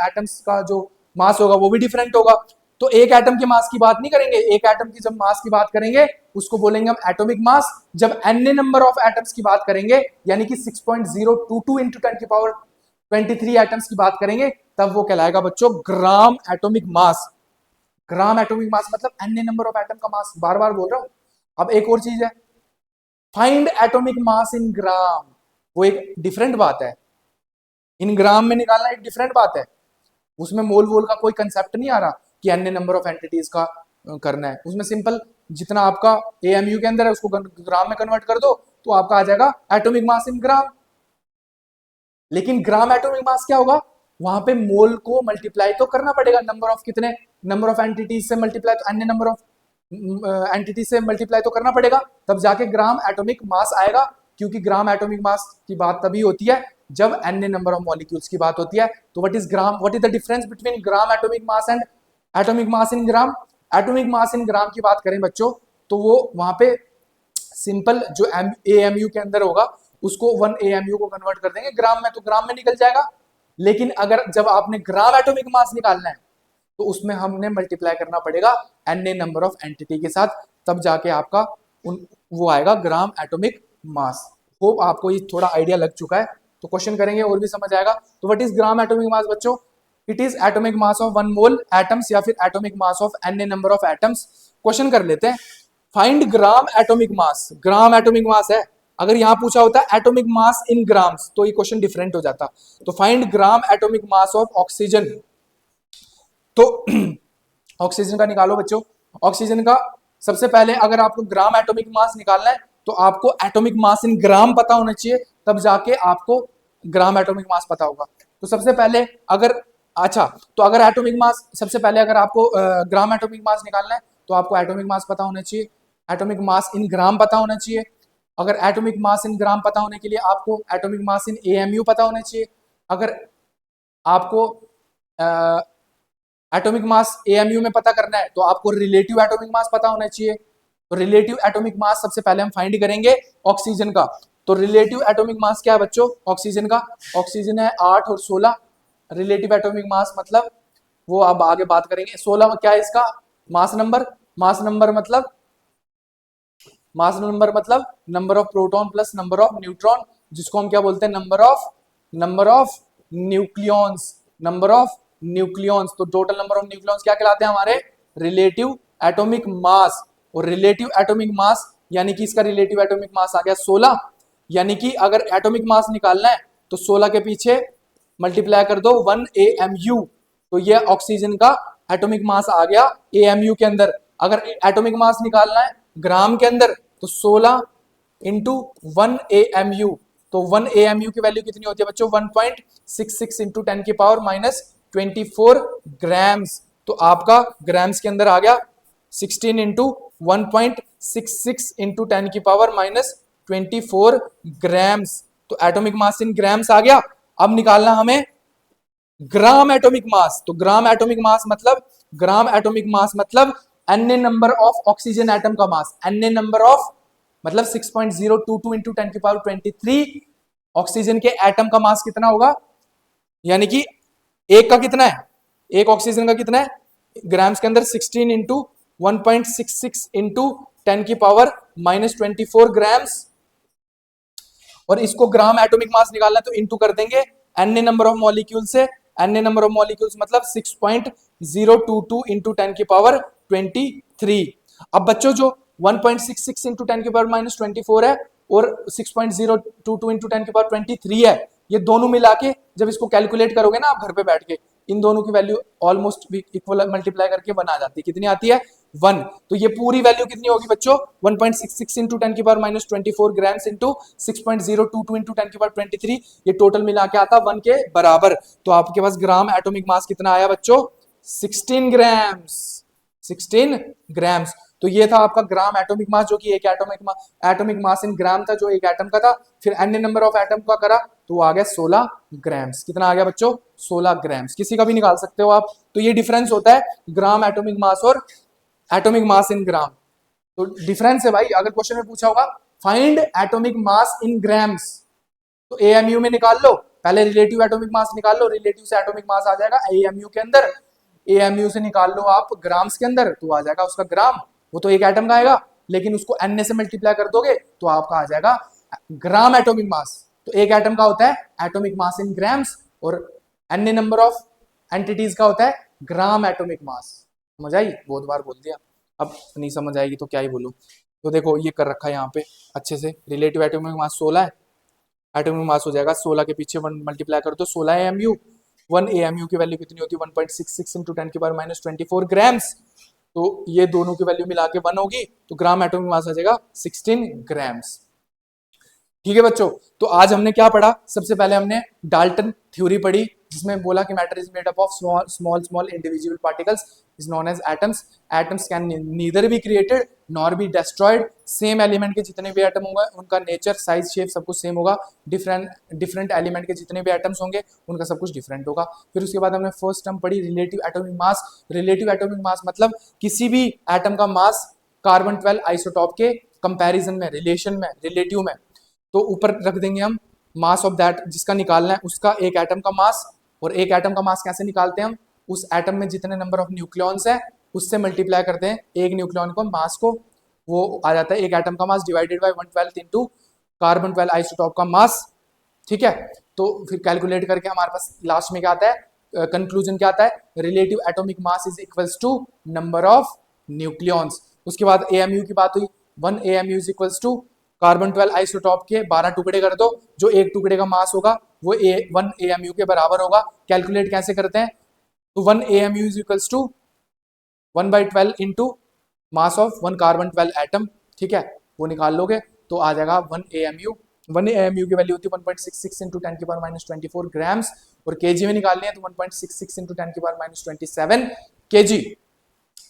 atoms का जो मास होगा वो भी डिफरेंट होगा। तो एक एटम के मास की बात नहीं करेंगे, एक एटम की जब मास की बात करेंगे उसको बोलेंगे हम एटॉमिक मास। जब N A number of atoms की बात करेंगे, यानी कि 6.022 इंटू 10⁻23 एटम्स की बात करेंगे, तब वो कहलाएगा बच्चों gram atomic mass. Gram atomic mass मतलब N A number of atom का मास, बार बार बोल रहा हूं। अब एक और चीज है, फाइंड एटॉमिक मास इन ग्राम, वो एक डिफरेंट बात है। इन ग्राम में निकालना एक डिफरेंट बात है, उसमें मोल वोल का कोई कंसेप्ट नहीं आ रहा। कि अन्य नंबर ऑफ एंटिटीज का करना है। उसमें सिंपल जितना आपका एएमयू के अंदर है उसको ग्राम में कन्वर्ट कर दो तो आपका आ जाएगा एटॉमिक मास इन ग्राम। लेकिन ग्राम एटॉमिक मास क्या होगा, वहां पे मोल को मल्टीप्लाई तो करना पड़ेगा, नंबर ऑफ कितने, नंबर ऑफ एंटिटीज से मल्टीप्लाई, तो अन्य नंबर ऑफ एंटिटीज से मल्टीप्लाई तो करना पड़ेगा, तब जाके ग्राम एटॉमिक मास आएगा। क्योंकि ग्राम एटॉमिक मास की बात तभी होती है जब एन नंबर ऑफ मॉलिक्यूल्स की बात होती है। तो what is gram, what is the difference between gram atomic mass and atomic mass in gram. Atomic mass in gram की बात करें बच्चों तो वो वहां पे सिंपल जो एएमयू के अंदर होगा उसको 1 एएमयू को कन्वर्ट कर देंगे ग्राम में, तो ग्राम में निकल जाएगा। लेकिन अगर जब आपने ग्राम एटॉमिक मास निकालना है तो उसमें हमने मल्टीप्लाई करना पड़ेगा एन नंबर ऑफ एंटिटी के साथ, तब जाके आपका वो आएगा ग्राम एटॉमिक मास। होप आपको ये थोड़ा आइडिया लग चुका है, तो क्वेश्चन करेंगे और भी समझ आएगा। तो what is gram atomic mass बच्चों, it is atomic mass of 1 mole atoms या फिर atomic mass of N number of atoms. Question कर लेते हैं, find gram atomic mass. Gram atomic mass है, अगर यहां पूछा होता है एटॉमिक मास इन ग्राम्स तो ये क्वेश्चन डिफरेंट हो जाता। तो find gram atomic mass of oxygen, तो ऑक्सीजन का निकालो बच्चों। ऑक्सीजन का सबसे पहले अगर आपको ग्राम एटॉमिक मास निकालना है तो आपको एटॉमिक मास इन ग्राम पता होना चाहिए, तब जाके आपको ग्राम एटॉमिक मास पता होगा। तो सबसे पहले अगर तो अगर एटॉमिक मास, सबसे पहले अगर आपको ग्राम एटॉमिक मास निकालना है तो आपको एटॉमिक मास पता होना चाहिए, एटॉमिक मास इन ग्राम पता होना चाहिए। अगर एटॉमिक मास इन ग्राम पता होने के लिए आपको एटॉमिक मास इन एएमयू पता होना चाहिए। अगर आपको एटॉमिक मास एएमयू में पता करना है तो आपको रिलेटिव एटॉमिक मास पता होना चाहिए। तो रिलेटिव एटॉमिक मास सबसे पहले हम फाइंड करेंगे ऑक्सीजन का। तो रिलेटिव एटॉमिक मास क्या है बच्चों ऑक्सीजन का, ऑक्सीजन है 8 और 16। रिलेटिव एटॉमिक मास मतलब वो अब आगे बात करेंगे। 16 क्या है इसका मास नंबर, मास नंबर मतलब number of proton plus number of neutron, जिसको हम क्या बोलते हैं number of nucleons, number of nucleons. तो टोटल नंबर ऑफ न्यूक्लियॉन्स क्या कहलाते हैं हमारे रिलेटिव एटॉमिक मास। और रिलेटिव एटॉमिक मास यानी कि इसका रिलेटिव एटॉमिक मास आ गया 16, यानी कि अगर एटॉमिक मास निकालना है तो 16 के पीछे मल्टीप्लाई कर दो 1 AMU, तो ये ऑक्सीजन का एटॉमिक मास आ गया AMU के अंदर। अगर एटॉमिक मास निकालना है ग्राम के अंदर तो 16 इंटू 1 AMU, तो 1 AMU की वैल्यू कितनी होती है बच्चों 1.66 इंटू 10 की पावर माइनस 24 ग्राम्स। तो आपका ग्राम्स के अंदर आ गया 16 इंटू 1.66 इंटू 10 की पावर माइनस 24 ग्राम्स। तो एटॉमिक मास इन ग्राम्स आ गया। अब निकालना हमें ग्राम एटॉमिक मास। तो ग्राम एटॉमिक मास मतलब N number of oxygen atom का मास, एन नंबर ऑफ मतलब 6.022 इंटू 10 की पावर 23 ऑक्सीजन के एटम का मास कितना होगा, यानी कि एक का कितना है, एक ऑक्सीजन का कितना है ग्राम्स के अंदर 16 इंटू 1.66 इंटू 10 की पावर माइनस 24 ग्राम्स। और इसको ग्राम एटॉमिक मास निकालना तो इंटू कर देंगे एन नंबर ऑफ मॉलिक्यूल से, एन नंबर ऑफ मॉलिक्यूल्स मतलब 6.022 इंटू 10 की पावर 23। अब बच्चों जो 1.66 इंटू 10 की पावर माइनस 24 है और 6.022 इंटू 10 की पावर 23 है, ये दोनों मिला के जब इसको कैलकुलेट करोगे ना आप घर पे बैठ के, इन दोनों की वैल्यू ऑलमोस्ट इक्वल मल्टीप्लाई करके 1 आ जाती है। कितनी आती है 1। तो ये पूरी वैल्यू कितनी होगी बच्चों 1.66 इंटू 10 की power minus 24 grams into 6.022 into 10 की पावर 23, ये टोटल मिला के आता 1 के बराबर। तो आपके पास ग्राम एटॉमिक मास कितना आया बच्चों 16 ग्राम्स, 16 ग्राम्स। तो ये था आपका ग्राम एटॉमिक मास, जो कि एक एटॉमिक मास इन ग्राम था जो एक एटम का था। फिर एन नंबर ऑफ एटम का करा तो आ गया 16 ग्राम्स। कितना आ गया बच्चों 16 ग्राम्स, किसी का भी निकाल सकते हो आप। तो ये डिफरेंस होता है ग्राम एटॉमिक मास और एटॉमिक मास इन ग्राम। तो डिफरेंस है भाई। अगर क्वेश्चन में पूछा होगा find atomic mass in grams तो एएमयू में निकाल लो, पहले रिलेटिव एटॉमिक मास निकाल लो, रिलेटिव से एटॉमिक मास आ जाएगा एएमयू के अंदर, एएमयू से निकाल लो आप ग्राम्स के अंदर तो आ जाएगा उसका ग्राम, वो तो एक एटम का आएगा, लेकिन उसको एन से मल्टीप्लाई कर दोगे तो आपका आ जाएगा ग्राम एटॉमिक मास। तो एक एटम का होता है एटॉमिक मास इन ग्राम्स और एन नंबर ऑफ एंटिटीज का होता है ग्राम एटॉमिक मास। समझ आई, बहुत बार बोल दिया, अब नहीं समझ आएगी तो क्या ही बोलूं। तो देखो ये कर रखा है यहाँ पे अच्छे से, रिलेटिव एटॉमिक मास 16 है, एटॉमिक मास हो जाएगा 16 के पीछे 1 मल्टीप्लाई कर दो 16 AMU, 1 AMU की वैल्यू कितनी होती है 1.66 इंटू 10 की पावर माइनस 24 ग्राम्स। तो ये दोनों की वैल्यू मिला के 1 होगी, तो ग्राम एटॉमिक मास आ जाएगा 16 ग्राम्स। ठीक है बच्चों, तो आज हमने क्या पढ़ा? सबसे पहले हमने डाल्टन थ्योरी पढ़ी, जिसमें बोला कि matter is made up of small small individual particles is known as atoms. Atoms can neither be created nor be destroyed. Same element के जितने भी एटम होंगे उनका नेचर, साइज, शेप सब कुछ सेम होगा। डिफरेंट डिफरेंट एलिमेंट के जितने भी एटम्स होंगे उनका सब कुछ डिफरेंट होगा। फिर उसके बाद हमने फर्स्ट टर्म पढ़ी relative atomic mass. Relative atomic mass मतलब किसी भी एटम का मास कार्बन 12 आइसोटॉप के कंपैरिजन में, रिलेशन में, रिलेटिव में। तो ऊपर रख देंगे हम मास ऑफ दैट, जिसका निकालना है उसका एक एटम का मास। और एक एटम का मास कैसे निकालते हैं हम? उस एटम में जितने नंबर ऑफ न्यूक्लियॉन्स है उससे मल्टीप्लाई करते हैं एक न्यूक्लियॉन को, मास को। वो आ जाता है एक एटम का mass divided by 1/12 into carbon 12 isotope का मास। ठीक है, तो फिर कैलकुलेट करके हमारे पास लास्ट में क्या आता है, कंक्लूजन क्या आता है? Relative atomic mass is equals to number of nucleons. उसके बाद एएमयू की बात हुई, 1 AMU is equals to carbon 12 isotope के 12 टुकड़े कर दो, जो एक टुकड़े का मास होगा वो 1 AMU के बराबर होगा। कैलकुलेट कैसे करते हैं? तो 1 AMU is equals to 1/12 into mass of 1 carbon 12 atom. ठीक है, वो निकाल लोगे तो आ जाएगा 1 AMU। 1 AMU की वैल्यू होती है 1.66 इंटू 10 की पावर माइनस 24 ग्राम्स। और केजी में निकालनी है तो 1.66 इंटू 10 की पावर माइनस 27 केजी।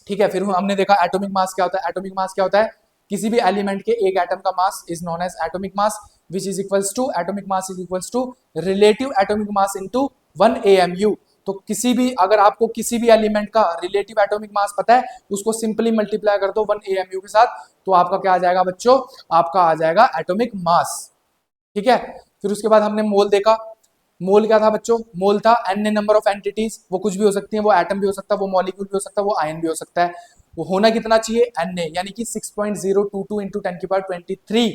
ठीक है, फिर हमने देखा एटॉमिक मास क्या होता है। एटॉमिक मास क्या होता है? किसी भी एलिमेंट के एक एटम का mass is known as atomic mass, which is equals to, atomic mass is equals to relative atomic mass into 1 AMU। तो किसी भी, अगर आपको किसी भी एलिमेंट का रिलेटिव एटॉमिक मास पता है, उसको सिंपली मल्टीप्लाई कर दो 1 AMU के साथ, तो आपका क्या आ जाएगा बच्चों? आपका आ जाएगा एटॉमिक मास। ठीक है, फिर उसके बाद हमने मोल देखा। मोल क्या था बच्चों? मोल था एन नंबर ऑफ एंटिटीज, वो कुछ भी हो सकती है, वो एटम भी हो सकता है, वो मॉलिक्यूल भी हो सकता है, वो आयन भी हो सकता है। वो होना कितना चाहिए? एन ए, यानी कि 6.022 इंटू 10 की पावर 23,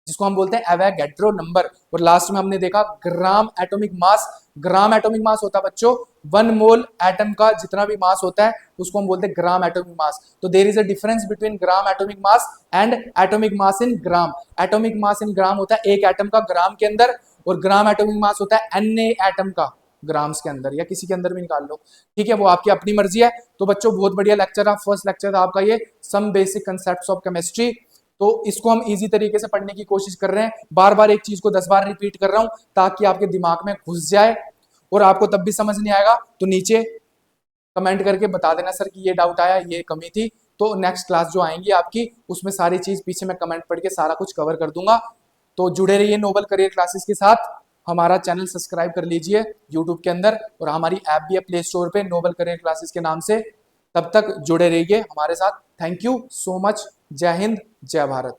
जिसको हम बोलते हैं एवोगैड्रो नंबर। और लास्ट में हमने देखा ग्राम atomic mass. Gram atomic mass होता है बच्चों 1 मोल एटम का जितना भी मास होता है उसको हम बोलते हैं ग्राम एटॉमिक मास। तो there is a difference between gram atomic mass and atomic mass in gram. Atomic mass in gram होता है एक एटम का ग्राम के अंदर, और ग्राम एटॉमिक मास होता है एन एटम का ग्राम्स के अंदर, या किसी के अंदर भी निकाल लो। ठीक है, वो आपकी अपनी मर्जी है। तो बच्चों बहुत बढ़िया लेक्चर था, फर्स्ट लेक्चर था आपका ये, some basic concepts of chemistry. तो इसको हम इजी तरीके से पढ़ने की कोशिश कर रहे हैं। बार बार एक चीज को 10 बार रिपीट कर रहा हूं ताकि आपके दिमाग में घुस जाए। और आपको तब भी समझ नहीं आएगा तो नीचे कमेंट करके बता देना सर कि ये डाउट आया, ये कमी थी। तो नेक्स्ट क्लास जो आएंगी आपकी, उसमें सारी चीज पीछे मैं कमेंट पढ़ के सारा कुछ कवर कर दूंगा। तो जुड़े रहिए नोबल करियर क्लासेस के साथ। हमारा चैनल सब्सक्राइब कर लीजिए यूट्यूब के अंदर, और हमारी ऐप भी है प्ले स्टोर पे नोबल करियर क्लासेस के नाम से। तब तक जुड़े रहिए हमारे साथ। Thank you so much. जय हिंद, जय भारत।